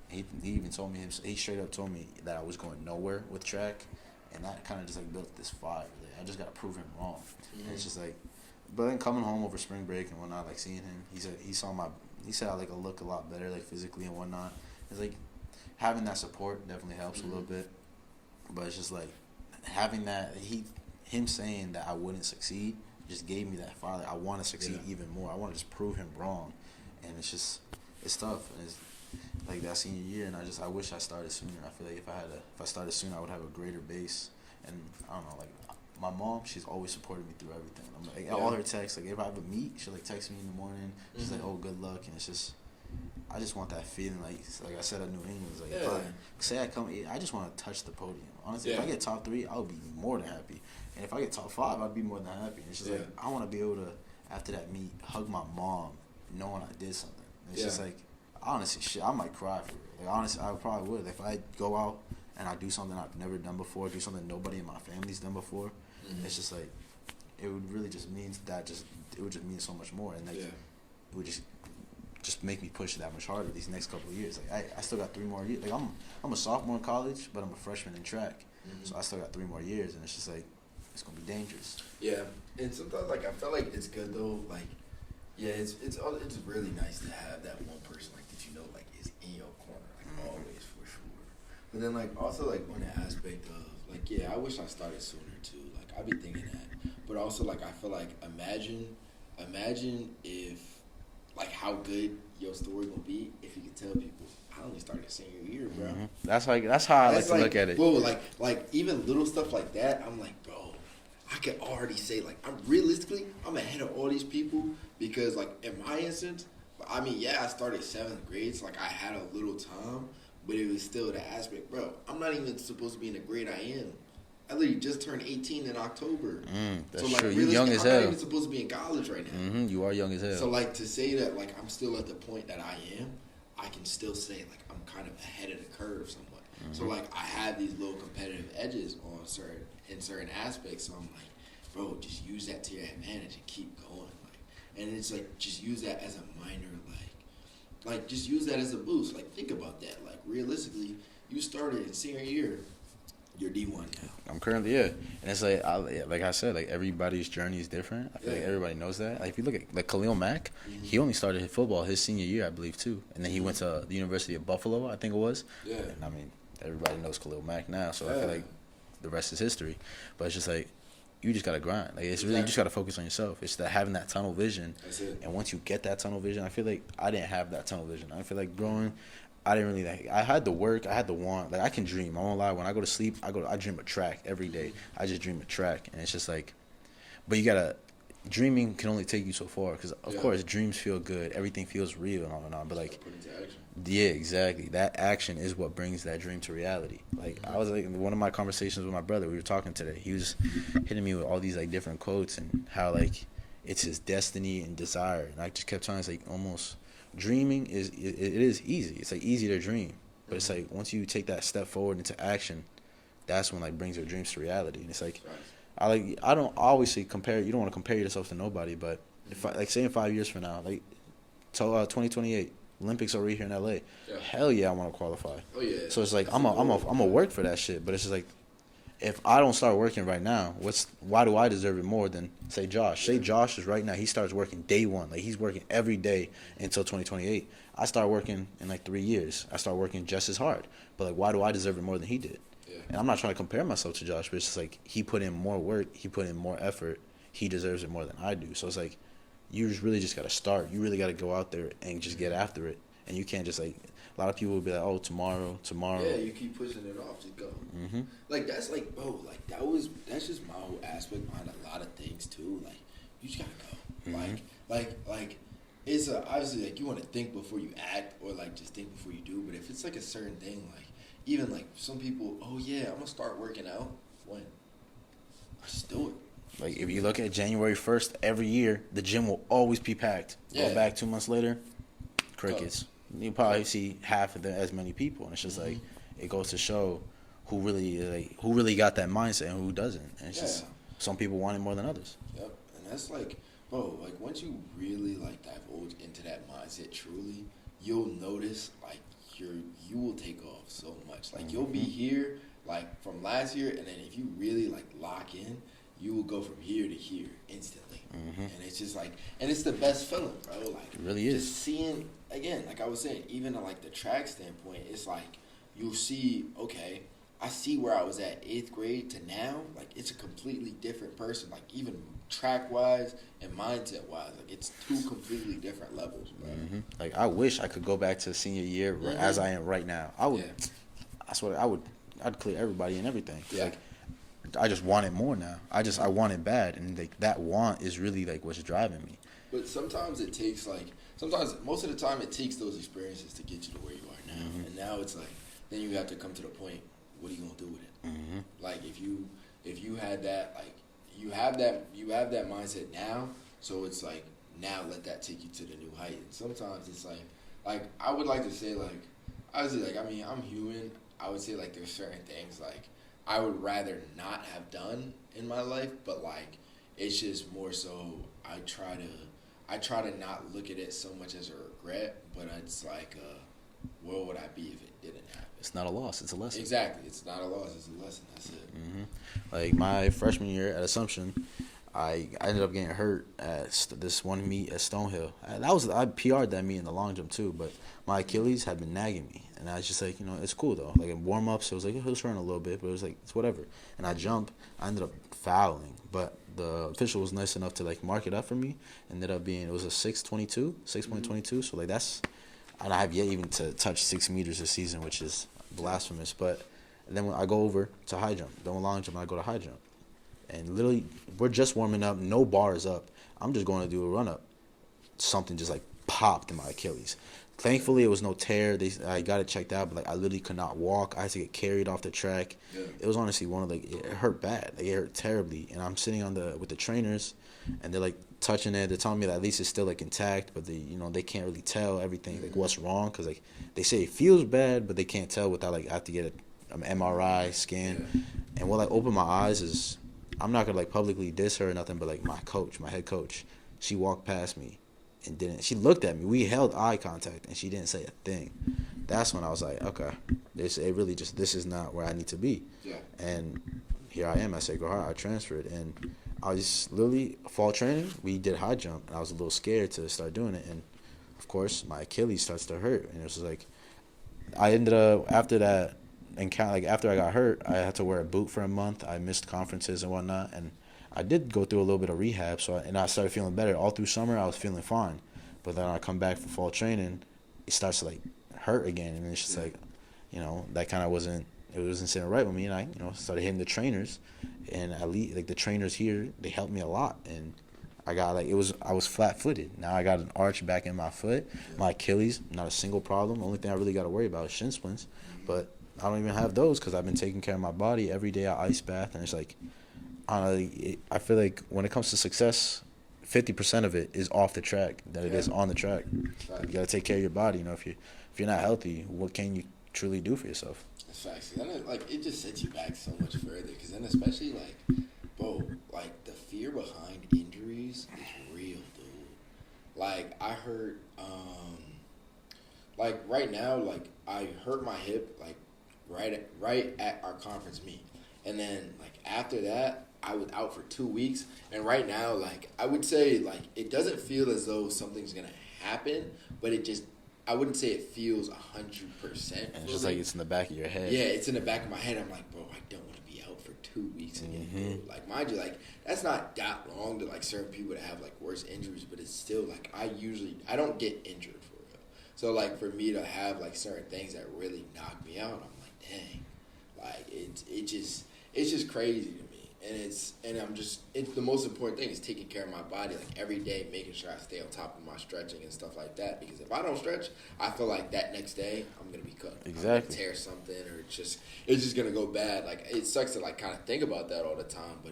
He even told me he straight up told me that I was going nowhere with track, and that kind of just like built this fire. Like, I just gotta prove him wrong. Mm-hmm. And it's just like, but then coming home over spring break and whatnot, like seeing him, he said I like look a lot better like physically and whatnot. It's like having that support definitely helps a little bit, but it's just like having that him saying that I wouldn't succeed just gave me that fire. Like, I want to succeed even more. I want to just prove him wrong, and it's tough. And it's like that senior year, and I wish I started sooner. I feel like if I started sooner, I would have a greater base. And I don't know, like my mom, she's always supported me through everything. I'm like all her texts, like if I have a meet, she'll like text me in the morning. She's like, "Oh, good luck," and it's just. I just want that feeling, like I said at New England. It's like if I say I come, I just want to touch the podium. Honestly, if I get top 3, I'll be more than happy. And if I get top 5, I'd be more than happy. And it's just like I want to be able to, after that meet, hug my mom, knowing I did something. And it's just like honestly, shit, I might cry for it. Like honestly, I probably would if I go out and I do something I've never done before, do something nobody in my family's done before. Mm-hmm. It's just like it would really just mean it would just mean so much more, and like it would just make me push that much harder these next couple of years. Like I still got 3 more years. Like I'm a sophomore in college, but I'm a freshman in track, so I still got 3 more years, and it's just like it's gonna be dangerous. Yeah, and sometimes like I feel like it's good though. Like it's really nice to have that one person like that you know like is in your corner like always for sure. But then like also like on the aspect of like I wish I started sooner too. Like I be thinking that, but also like I feel like imagine if. Like how good your story gonna be if you can tell people I only started senior year, bro. Mm-hmm. That's how I like to look at it. Bro, like even little stuff like that, I'm like, bro, I can already say like I'm ahead of all these people because like in my instance, I mean I started 7th grade, so like I had a little time, but it was still the aspect, bro. I'm not even supposed to be in the grade I am. I literally just turned 18 in October. That's true. You're young as hell. I'm not even supposed to be in college right now. Mm-hmm. You are young as hell. So, like, to say that, like, I'm still at the point that I am, I can still say, like, I'm kind of ahead of the curve somewhat. Mm-hmm. So, like, I have these little competitive edges on certain aspects. So, I'm like, bro, just use that to your advantage and keep going. Like, and it's like, just use that as a minor, like, just use that as a boost. Like, think about that. Like, realistically, you started in senior year. You're D1 now. I'm currently, and it's like I said, like everybody's journey is different. I feel like everybody knows that. Like if you look at like Khalil Mack, he only started football his senior year, I believe, too, and then he went to the University of Buffalo, I think it was. Yeah. And I mean, everybody knows Khalil Mack now, so I feel like the rest is history. But it's just like you just gotta grind. Like it's really you just gotta focus on yourself. It's that having that tunnel vision. That's it. And once you get that tunnel vision, I feel like I didn't have that tunnel vision. I feel like growing. I didn't really like. I had the work. I had the want. Like I can dream. I won't lie. When I go to sleep, I dream of track every day. I just dream of track, and it's just like. But you gotta. Dreaming can only take you so far because of course dreams feel good. Everything feels real and all and on. But like. Yeah, exactly. That action is what brings that dream to reality. Like I was like one of my conversations with my brother. We were talking today. He was hitting me with all these like different quotes and how like it's his destiny and desire. And I just kept telling him it's like almost. Dreaming it is easy. It's like easy to dream, but it's like once you take that step forward into action, that's when like brings your dreams to reality. And it's like I don't always say compare. You don't want to compare yourself to nobody, but if like say in 5 years from now, like 2028 Olympics are right here in LA. Yeah. Hell yeah, I want to qualify. Oh yeah. So it's like I'm a work for that shit, but it's just like. If I don't start working right now, why do I deserve it more than, say, Josh? Say Josh is right now, he starts working day one. Like, he's working every day until 2028. I start working in, like, 3 years. I start working just as hard. But, like, why do I deserve it more than he did? Yeah. And I'm not trying to compare myself to Josh, but it's just, like, he put in more work. He put in more effort. He deserves it more than I do. So it's, like, you just really just got to start. You really got to go out there and just get after it. And you can't just like, a lot of people will be like, oh, tomorrow. Yeah, you keep pushing it off. Just go. Mm-hmm. Like that's like, bro. Like that's just my whole aspect behind a lot of things too. Like you just gotta go. Mm-hmm. Like it's obviously like you want to think before you act, or like just think before you do. But if it's like a certain thing, like even like some people, oh yeah, I'm gonna start working out when. Just do it. Like if you look at January 1st, every year the gym will always be packed. Yeah. Go back 2 months later, crickets. You probably see half of as many people, and it's just like it goes to show who really got that mindset and who doesn't. And it's just some people want it more than others. Yep, and that's like, bro, like once you really like divulge into that mindset truly, you'll notice like you will take off so much. Like you'll be here like from last year, and then if you really like lock in, you will go from here to here instantly. And it's just like, and it's the best feeling, bro. Like it really is. Just seeing again, like I was saying, even on like the track standpoint, it's like you'll see, okay, I see where I was at 8th grade to now. Like it's a completely different person. Like even track wise and mindset wise, like it's 2 completely different levels, bro. Like I wish I could go back to senior year as I am right now. I would. Yeah. I swear I'd clear everybody and everything. Yeah. Like I just want it more now. I want it bad, and like that want is really like what's driving me. But sometimes it takes most of the time it takes those experiences to get you to where you are now. And now it's like then you have to come to the point. What are you gonna do with it? Like if you had that, like you have that mindset now. So it's like now let that take you to the new height. And sometimes it's like I would like to say like obviously like I mean I'm human. I would say like there's certain things like I would rather not have done in my life, but like it's just more so I try to not look at it so much as a regret, but it's like where would I be if it didn't happen? It's not a loss; it's a lesson. Exactly, it's not a loss; it's a lesson. That's it. Like my freshman year at Assumption, I ended up getting hurt at this one meet at Stonehill. I PR'd that meet in the long jump too, but my Achilles had been nagging me, and I was just like, it's cool though. Like in warm ups, it was like it was hurting a little bit, but it was like it's whatever. And I ended up fouling, but the official was nice enough to like mark it up for me. Ended up being it was a 6.22. So like I don't have yet even to touch 6 meters this season, which is blasphemous. But then when I go over to high jump, then long jump, I go to high jump. And literally, we're just warming up. No bar is up. I'm just going to do a run up. Something just like popped in my Achilles. Thankfully, it was no tear. I got it checked out, but like I literally could not walk. I had to get carried off the track. Yeah. It was honestly it hurt bad. Like, it hurt terribly. And I'm sitting with the trainers, and they're like touching it. They're telling me that at least it's still like intact, but they can't really tell everything like what's wrong because like they say it feels bad, but they can't tell without like I have to get an MRI scan. Yeah. And what like opened my eyes is. I'm not gonna like publicly diss her or nothing, but like my head coach, she walked past me and didn't. She looked at me. We held eye contact, and she didn't say a thing. That's when I was like, okay, this is not where I need to be. Yeah. And here I am at Sacred Heart. I transferred, and I was literally fall training. We did high jump, and I was a little scared to start doing it, and of course my Achilles starts to hurt, and it was like I ended up after that. And after I got hurt, I had to wear a boot for a month. I missed conferences and whatnot, and I did go through a little bit of rehab. And I started feeling better. All through summer, I was feeling fine, but then I come back for fall training, it starts to like hurt again, and it's just like, that kind of wasn't sitting right with me. And I, started hitting the trainers, and at least like the trainers here, they helped me a lot, and I got I was flat-footed. Now I got an arch back in my foot. My Achilles, not a single problem. The only thing I really got to worry about is shin splints, but I don't even have those because I've been taking care of my body. Every day I ice bath, and it's like, I feel like when it comes to success, 50% of it is off the track than it is on the track. You got to take care of your body. If you're not healthy, what can you truly do for yourself? That's facts. Then it just sets you back so much further because then especially the fear behind injuries is real, dude. Like I heard, right now, I hurt my hip right at our conference meet, and then after that I was out for 2 weeks, and right now I would say it doesn't feel as though something's gonna happen, but it just I wouldn't say it feels 100%. And it's just like it's in the back of your head. Yeah, it's in the back of my head. I'm like, bro, I don't want to be out for 2 weeks again. Bro. Like, mind you, like that's not that long to like certain people that have like worse injuries, but it's still like I don't get injured for real. So like for me to have like certain things that really knock me out, I'm like, dang, like it's just crazy to me. And it's the most important thing is taking care of my body, like every day, making sure I stay on top of my stretching and stuff like that. Because if I don't stretch, I feel like that next day I'm gonna be cooked. Exactly. I'm gonna tear something, or it's just gonna go bad. Like it sucks to like kind of think about that all the time, but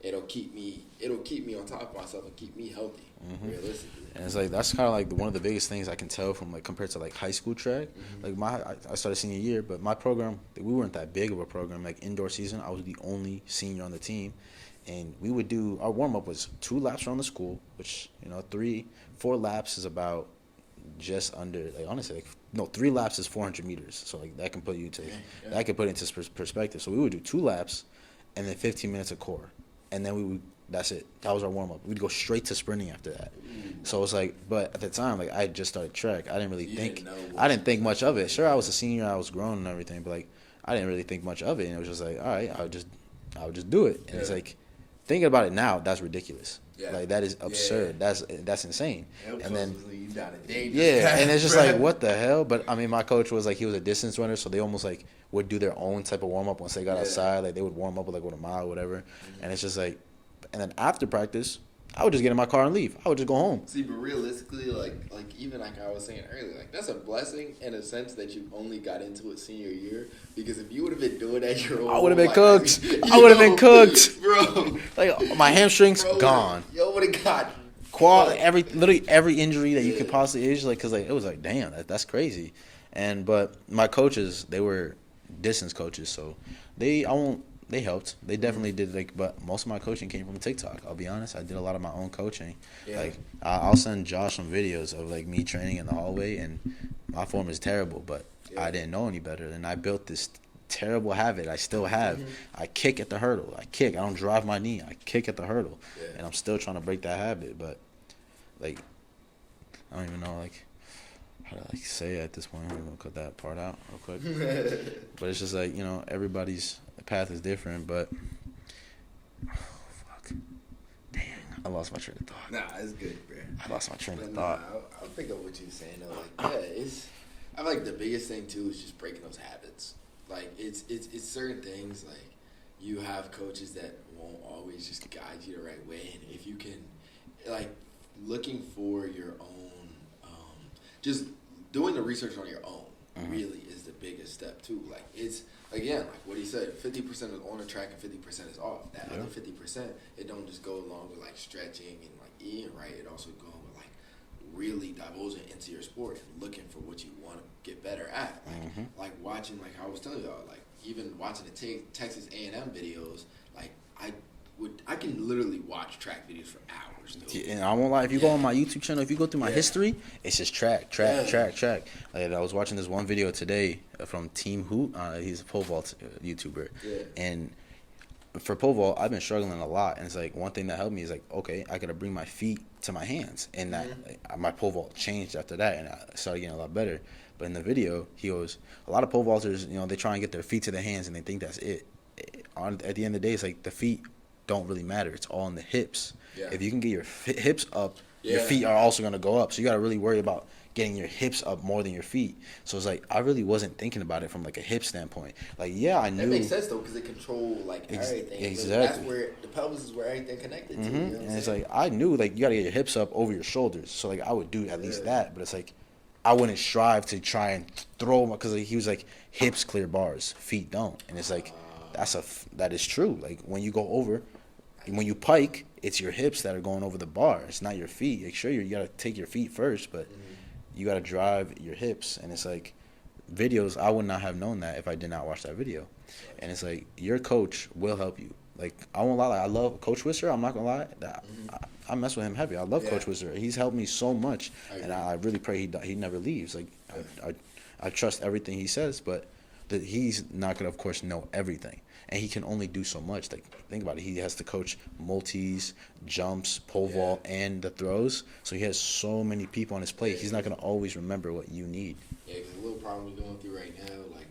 it'll keep me on top of myself and keep me healthy, realistically. And it's like that's kind of like one of the biggest things I can tell from like compared to like high school track. Like I started senior year, but my program, we weren't that big of a program. Like indoor season, I was the only senior on the team, and we would do our warm up was 2 laps around the school, which 4 laps is about just under like honestly like no 3 laps is 400 meters. So like that can put you to that can put it into perspective. So we would do 2 laps, and then 15 minutes of core, and then we would. That's it. That was our warm up. We'd go straight to sprinting after that. So it's like, but at the time, like I had just started track. I didn't really think. I didn't think much of it. Sure, I was a senior. I was grown and everything, but like I didn't really think much of it. And it was just like, all right, I would just do it. And it's like, thinking about it now, that's ridiculous. Yeah. Like that is absurd. Yeah. That's insane. And then and it's just like, what the hell? But I mean, my coach was like, he was a distance runner, so they almost like would do their own type of warm up once they got outside. Like they would warm up with like a mile or whatever. And it's just like. And then after practice, I would just get in my car and leave. I would just go home. See, but realistically, like even like I was saying earlier, like that's a blessing in a sense that you only got into it senior year. Because if you would have been doing that your whole I would have been cooked. I would have been cooked, bro. Like my hamstrings gone. Yo, would have got quad. Literally every injury that you could possibly age. Like, cause like it was like, damn, that's crazy. But my coaches, they were distance coaches, so they helped. They definitely did. But most of my coaching came from TikTok. I'll be honest. I did a lot of my own coaching. Yeah. Like I'll send Josh some videos of like me training in the hallway, and my form is terrible. But I didn't know any better, and I built this terrible habit. I still have. I kick at the hurdle. I don't drive my knee. I kick at the hurdle, and I'm still trying to break that habit. But like, I don't even know like how to like say it at this point. I'm gonna cut that part out real quick. But it's just like everybody's path is different, but fuck, dang, I lost my train of thought. Nah, it's good, bro. I lost my train of thought. I'll pick up what you're saying though. Like, I feel like the biggest thing too is just breaking those habits. Like, it's certain things. Like, you have coaches that won't always just guide you the right way, and if you can, like, looking for your own, just doing the research on your own really is the biggest step too. Like, it's. Again, like what he said, 50% is on the track and 50% is off. That other 50%, it don't just go along with like stretching and like eating right. It also goes with like really divulging into your sport and looking for what you want to get better at. Like watching, like I was telling y'all, like even watching the Texas A&M videos, like I can literally watch track videos for hours. And I won't lie, if you go on my YouTube channel, if you go through my history, it's just track. Like I was watching this one video today from Team Hoot. He's a pole vault YouTuber, and for pole vault, I've been struggling a lot. And it's like one thing that helped me is like, okay, I gotta bring my feet to my hands, and that my pole vault changed after that, and I started getting a lot better. But in the video, he goes, a lot of pole vaulters, they try and get their feet to their hands, and they think that's it. At the end of the day, it's like the feet don't really matter. It's all in the hips. Yeah. If you can get your hips up, your feet are also going to go up. So you got to really worry about getting your hips up more than your feet. So it's like I really wasn't thinking about it from like a hip standpoint. Like I knew. That makes sense though because it control like everything. Exactly. That's where the pelvis is where everything connected to. You know what and it's like I knew like you got to get your hips up over your shoulders. So like I would do at least that, but it's like I wouldn't strive to try and throw because like, he was like hips clear bars, feet don't, and it's like that is true. Like when you go over. When you pike, it's your hips that are going over the bar. It's not your feet. Like, sure, you got to take your feet first, but you got to drive your hips. And it's like videos, I would not have known that if I did not watch that video. And it's like your coach will help you. Like, I won't lie. Like, I love Coach Wisser. I'm not going to lie. I mess with him heavy. I love Coach Wisser. He's helped me so much. And I really pray he never leaves. Like, I trust everything he says. But that he's not gonna, of course, know everything, and he can only do so much. Like, think about it. He has to coach multis, jumps, pole vault, and the throws. So he has so many people on his plate. He's not gonna always remember what you need. Yeah, because a little problem we're going through right now, like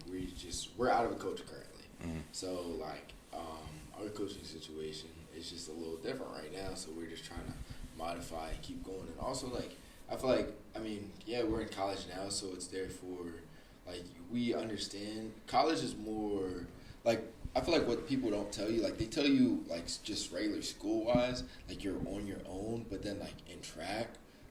we're out of a coach currently. So like our coaching situation is just a little different right now. So we're just trying to modify and keep going. And also like I feel like we're in college now, so it's there for like we understand. College is more like I feel like what people don't tell you, like they tell you like just regular school wise, like you're on your own, but then like in track,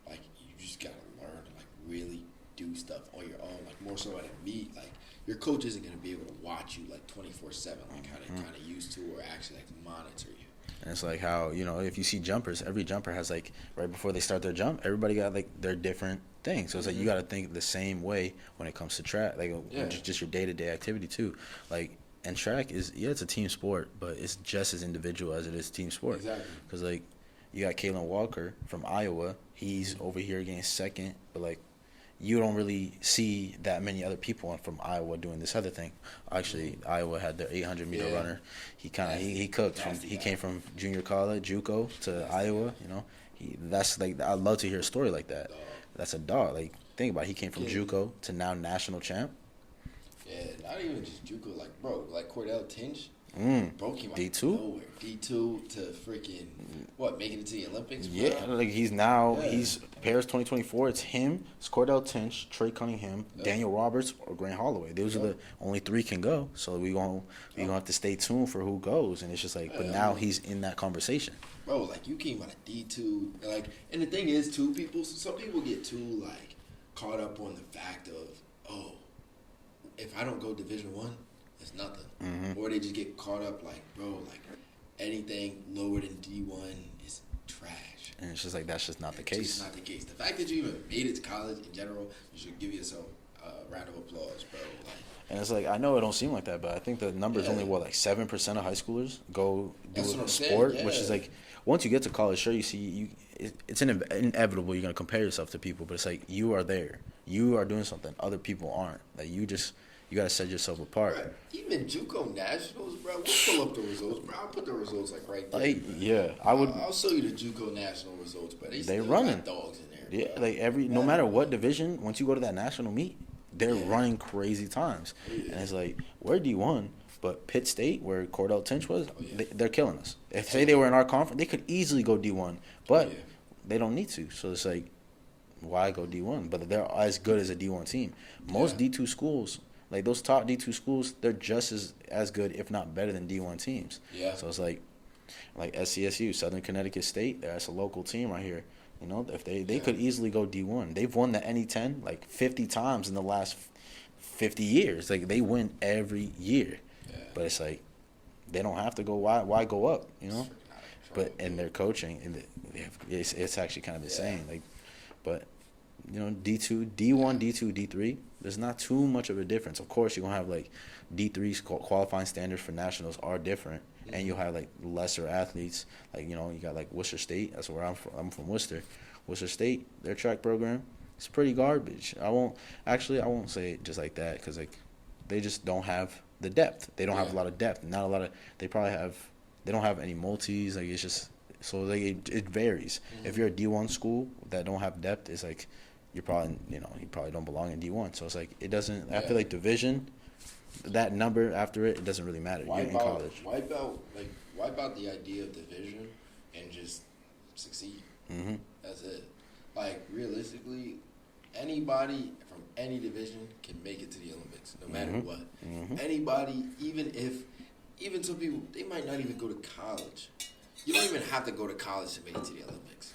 like you just gotta learn to like really do stuff on your own, like more so at a meet. Like your coach isn't gonna be able to watch you like 24/7, like how they kind of used to, or actually like monitor you. And it's like how, if you see jumpers, every jumper has like right before they start their jump, everybody got like their different thing. So it's like you got to think the same way when it comes to track, like just your day-to-day activity too. Like, and track is it's a team sport, but it's just as individual as it is team sport. Exactly. Because like you got Kalen Walker from Iowa, he's over here getting second, but like you don't really see that many other people from Iowa doing this other thing. Actually, Iowa had their 800-meter runner. He he cooked. He came from junior college, JUCO, to Iowa. That's like, I'd love to hear a story like that. That's a dog. Like, think about it. He came from JUCO to now national champ. Yeah, not even just JUCO. Like, bro, like Cordell Tinch. Bro came out D2? of nowhere. D2 to freaking, making it to the Olympics? Bro? Yeah, like he's Paris 2024. It's him, it's Cordell Tinch, Trey Cunningham, Daniel Roberts, or Grant Holloway. Those are the only three can go. So we gonna have to stay tuned for who goes. And it's just like, but now he's in that conversation. Bro, like you came out of D2, like, and the thing is, too, some people get too like caught up on the fact of, if I don't go Division I, it's nothing. Or they just get caught up like, bro, like anything lower than D1 is trash. And it's just like, that's just not the case. It's just not the case. The fact that you even made it to college in general, you should give yourself a round of applause, bro. Like, and it's like, I know it don't seem like that, but I think the number is only, 7% of high schoolers go do a sport, which is like, once you get to college, sure, you see, it's inevitable you're going to compare yourself to people, but it's like, you are there. You are doing something other people aren't. Like, you got to set yourself apart. Right. Even JUCO Nationals, bro, we'll pull up the results, bro. I'll put the results, like, right there. Like, yeah, I'll show you the JUCO National results, but they still running. got dogs in there. Yeah, bro. like no matter what division, once you go to that national meet, they're running crazy times. Yeah. And it's like, we're D1, but Pitt State, where Cordell Tinch was, they're killing us. If say they were in our conference, they could easily go D1, but they don't need to. So it's like, why go D1? But they're as good as a D1 team. Most D2 schools, like those top D2 schools, they're just as good, if not better than D1 teams. Yeah. So it's like SCSU, Southern Connecticut State, that's a local team right here. If they could easily go D1. They've won the NE10 like 50 times in the last 50 years. Like, they win every year. Yeah. But it's like, they don't have to go. Why go up? But in their coaching, it's actually kind of insane. Like, but D2, D1, D2, D3. There's not too much of a difference. Of course, you're gonna have like D3's qualifying standards for nationals are different, and you'll have like lesser athletes. Like you got like Worcester State. That's where I'm from. I'm from Worcester. Worcester State, their track program, it's pretty garbage. I won't say it just like that because like they just don't have the depth. They don't have a lot of depth. Not a lot of. They don't have any multis. Like it's just so like it varies. If you're a D1 school that don't have depth, it's like you probably don't belong in D1. So it's like it doesn't. I feel like division, that number after it doesn't really matter. You're in college. Wipe out the idea of division and just succeed. That's it. Like realistically, anybody from any division can make it to the Olympics, no matter what. Anybody, even some people, they might not even go to college. You don't even have to go to college to make it to the Olympics.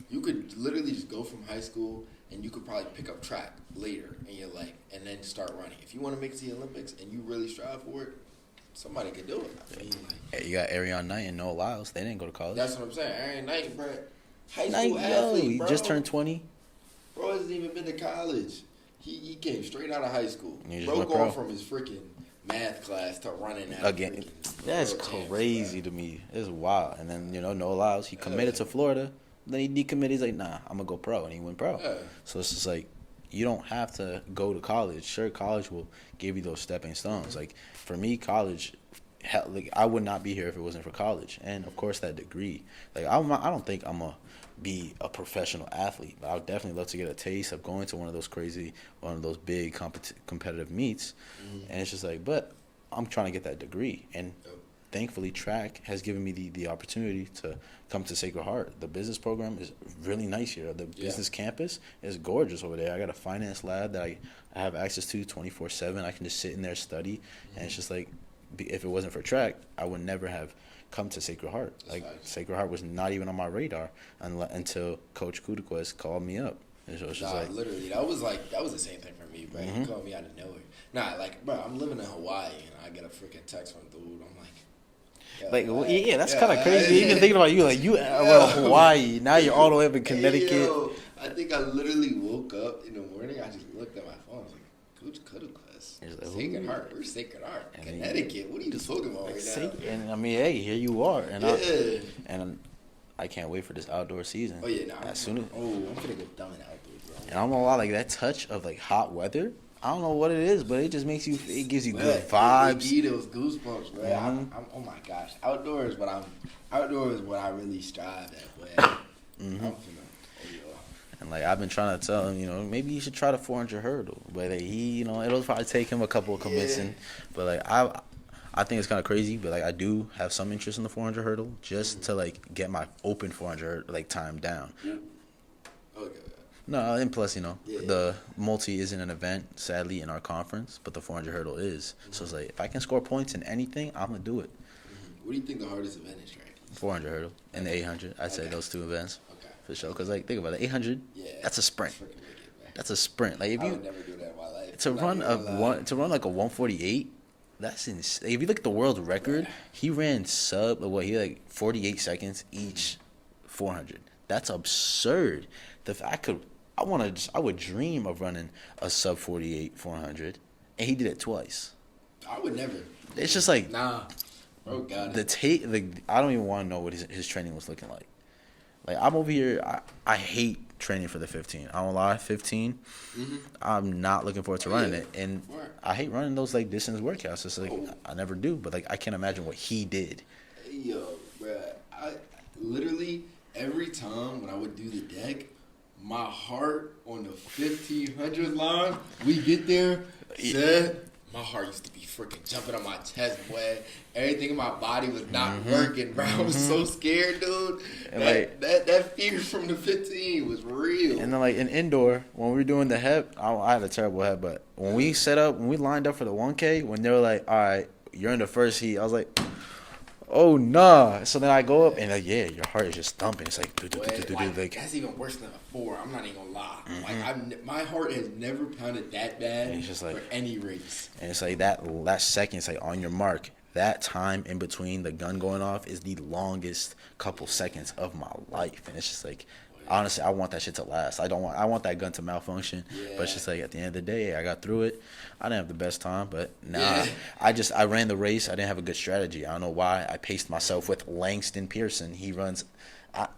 You could literally just go from high school and you could probably pick up track later in your life and then start running. If you want to make it to the Olympics and you really strive for it, somebody can do it. I mean, hey, you got Arion Knight and Noah Lyles. They didn't go to college. That's what I'm saying. Arion Knight, bro. High school athlete, he bro. just turned 20. Bro hasn't even been to college. He came straight out of high school. Bro going pro. from his freaking math class to running at again. That's crazy to me. It's wild. And then Noah Lyles, he committed to Florida. Then he decommitted. He's like, nah, I'm gonna go pro, and he went pro. So it's just like you don't have to go to college. Sure, college will give you those stepping stones. Like for me, college, like I would not be here if it wasn't for college, and of course that degree. Like I don't think I'm a be a professional athlete, but I would definitely love to get a taste of going to one of those big competitive meets, and it's just like, but I'm trying to get that degree, and thankfully track has given me the opportunity to come to Sacred Heart. The business program is really nice here. The business campus is gorgeous over there. I got a finance lab that I have access to 24/7. I can just sit in there study, and it's just like, if it wasn't for track, I would never have come to Sacred Heart. Like Sacred Heart was not even on my radar until Coach Kudaquest called me up. And so it's just like, literally, that was the same thing for me, bro. He called me out of nowhere. Nah, like, bro, I'm living in Hawaii and I get a freaking text from dude. I'm like, that's kind of crazy. Even thinking about you Hawaii. Now you're all the way up in Connecticut. Hey, yo, I think I literally woke up in the morning. I just looked at my phone. I was like, Coach Kudaquest. Sacred Heart. We're Sacred Heart. Connecticut. What are you talking about right now? And I mean, hey, here you are. And I can't wait for this outdoor season. Oh, yeah. Nah, as soon as I'm going to go down and outdoors, bro. And I'm gonna lie, like that touch of like hot weather, I don't know what it is, but it just makes it gives you good vibes. It gives you those goosebumps, bro. I'm, oh my gosh, outdoors what I really strive at, bro. And like I've been trying to tell him, maybe you should try the 400 hurdle, but like, he, it'll probably take him a couple of convincing. But like I think it's kind of crazy, but like I do have some interest in the 400 hurdle just to like get my open 400 like time down. Okay. No, and plus, the multi isn't an event, sadly, in our conference, but the 400 hurdle is. So it's like, if I can score points in anything, I'm going to do it. What do you think the hardest event is, right? 400 hurdle and the 800. I'd say those two events. Okay. For sure. Because, like, think about it. 800, that's a sprint. That's a sprint. Like, if I would never do that in my life. To run like a 148, that's insane. If you look at the world record, he ran he like 48 seconds each 400. That's absurd. I would dream of running a sub 48 400, and he did it twice. I would never. It's just like, nah. Oh God. I don't even want to know what his training was looking like. Like I'm over here, I hate training for the 15. I don't lie, 15. I'm not looking forward to running it, and I hate running those like distance workouts. It's like I never do, but like I can't imagine what he did. Hey, yo, bro, I literally every time when I would do the deck, my heart on the 1500 line, we get there, my heart used to be freaking jumping on my chest, boy. Everything in my body was not working, bro. I was so scared, dude. That fear from the 15 was real. And then, like, in indoor, when we were doing the hep, I had a terrible hep, but when we lined up for the 1K, when they were like, all right, you're in the first heat, I was like, oh, nah. So then I go up, and, like, your heart is just thumping. It's like, like that's even worse than a 4. I'm not even going to lie. Like, my heart has never pounded that bad for any race. And it's like that last second, it's like on your mark. That time in between the gun going off is the longest couple seconds of my life. And it's just like, honestly, I want that shit to last. I want that gun to malfunction. Yeah. But it's just like at the end of the day, I got through it. I didn't have the best time, but I ran the race. I didn't have a good strategy. I don't know why. I paced myself with Langston Pearson. He runs.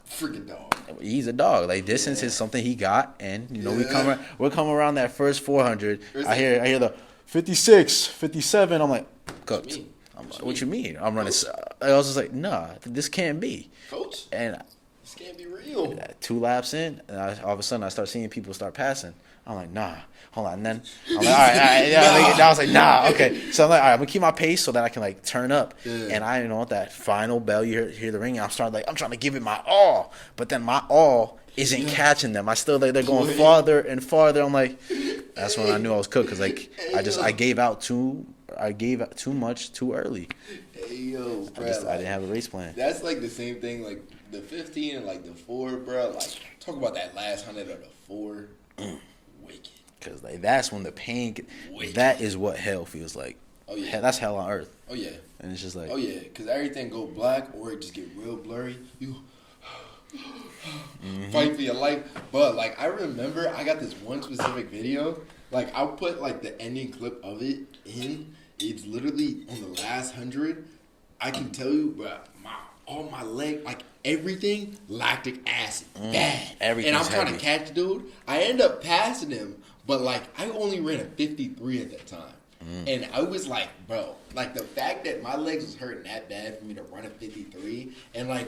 Freaking dog. He's a dog. Like distance is something he got, and we come around that first 400. I hear the 56, 57. I'm like, cooked. What you mean? I'm running. I was just like, nah, this can't be. Coach? And this can't be real. 2 laps in, and all of a sudden I start seeing people start passing. I'm like, nah, hold on. And then I'm like, all right. I was like, nah, okay. So I'm like, all right, I'm going to keep my pace so that I can, like, turn up. Yeah. And I want that final bell. You hear the ring. I'm trying to give it my all. But then my all isn't catching them. They're going farther and farther. I'm like, that's when I knew I was cooked because, like, I gave out too much too early. Hey, yo, bro. I didn't have a race plan. That's, like, the same thing, like, the 15 and, like, the 4, bro. Like, talk about that last 100 of the 4. Wicked. Because like that's when the pain. That is what hell feels like. Oh yeah. That's hell on earth. Oh yeah. And it's just like. Oh yeah, because everything go black or it just get real blurry. You fight for your life. But like I remember, I got this one specific video. Like I'll put like the ending clip of it in. It's literally on the last 100. I can tell you, bro. All my leg, like everything, lactic acid, bad. Everything's and I'm trying to catch the dude. I end up passing him, But like I only ran a 53 at that time. And I was like, bro, like the fact that my legs was hurting that bad for me to run a 53 and like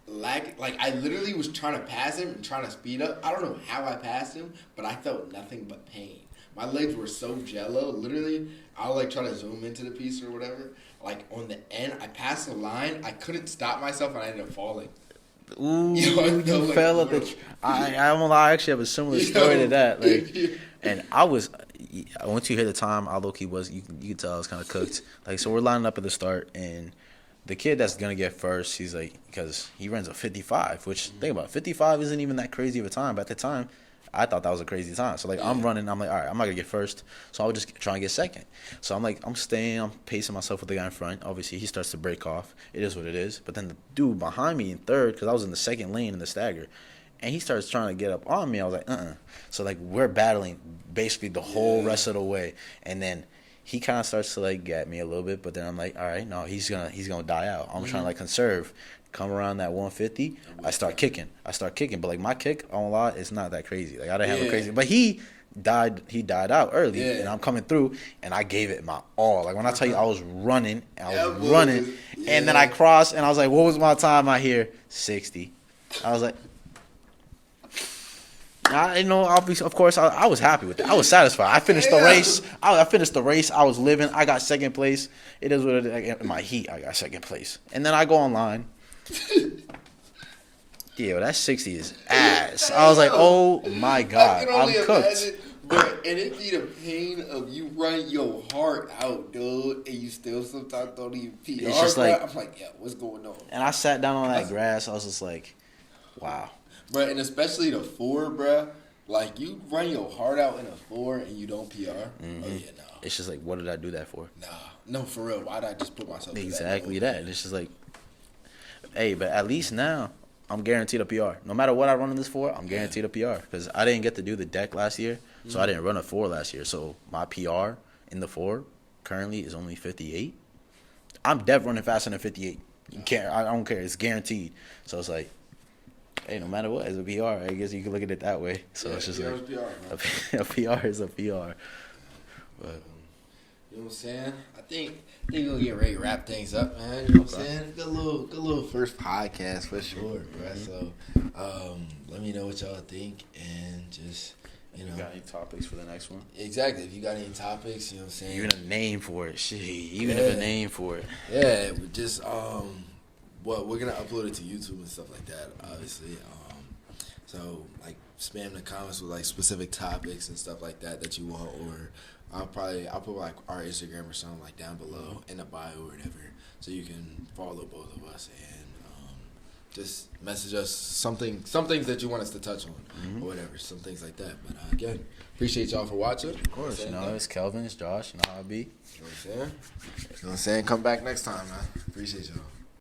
I literally was trying to pass him and trying to speed up. I don't know how I passed him, but I felt nothing but pain. My legs were so jello. Literally, I'll like try to zoom into the piece or whatever. Like on the end, I passed the line. I couldn't stop myself, and I ended up falling. Ooh, you fell at the. I won't lie. I actually have a similar story to that. Like, and I was. Once you hit the time, I low key was. You could tell I was kind of cooked. Like, so we're lining up at the start, and the kid that's gonna get first, he's like, because he runs a 55, which think about it, 55 isn't even that crazy of a time. But at the time, I thought that was a crazy time. So like I'm running, I'm like, all right, I'm not gonna get first. So I would just try and get second. So I'm like, I'm pacing myself with the guy in front. Obviously, he starts to break off. It is what it is. But then the dude behind me in third, because I was in the second lane in the stagger, and he starts trying to get up on me. I was like, So like we're battling basically the whole rest of the way, and then he kind of starts to like get me a little bit. But then I'm like, all right, no, he's gonna die out. I'm trying to like conserve. Come around that 150, I start kicking. But like my kick, on a lot, it's not that crazy. Like I didn't have a crazy, but he died out early, and I'm coming through, and I gave it my all. Like when I tell you, I was running, and then I crossed, and I was like, what was my time out here? 60. I was like, of course, I was happy with it. I was satisfied. I finished the race. I was living. I got second place. It is what it is. In my heat, I got second place, and then I go online. Yeah, that 60 is ass. I was like, oh my God, I'm cooked. But and it be the pain of you run your heart out, dude, and you still sometimes don't even PR. It's just like, I'm like, yeah, what's going on? And I sat down on that grass. I was just like, wow. Bro, and especially the 4, bro. Like you run your heart out in a 4 and you don't PR. Oh yeah, no. It's just like, what did I do that for? Nah, no, for real. Why did I just put myself exactly that? And it's just like, hey, but at least now I'm guaranteed a PR. No matter what I run in this 4, I'm guaranteed a PR because I didn't get to do the deck last year, so I didn't run a 4 last year. So my PR in the 4 currently is only 58. I'm definitely running faster than 58. I don't care. It's guaranteed. So it's like, hey, no matter what, it's a PR. I guess you can look at it that way. So it's just like a PR is a PR. But you know what I'm saying? I think we're gonna get ready to wrap things up, man. You know what I'm saying? Good little first podcast for sure, bro. So let me know what y'all think and just you got any topics for the next one? Exactly. If you got any topics, you know what I'm saying? Even a name for it. Shit. Even if a name for it. Yeah, just well, we're gonna upload it to YouTube and stuff like that, obviously. So like spam the comments with like specific topics and stuff like that you want, or I'll put like our Instagram or something like down below in the bio or whatever, so you can follow both of us and just message us some things that you want us to touch on or whatever, some things like that. But again, appreciate y'all for watching. Of course, it's Kelvin, it's Josh, and I'll be. You know what I'm saying? Come back next time, man. Appreciate y'all.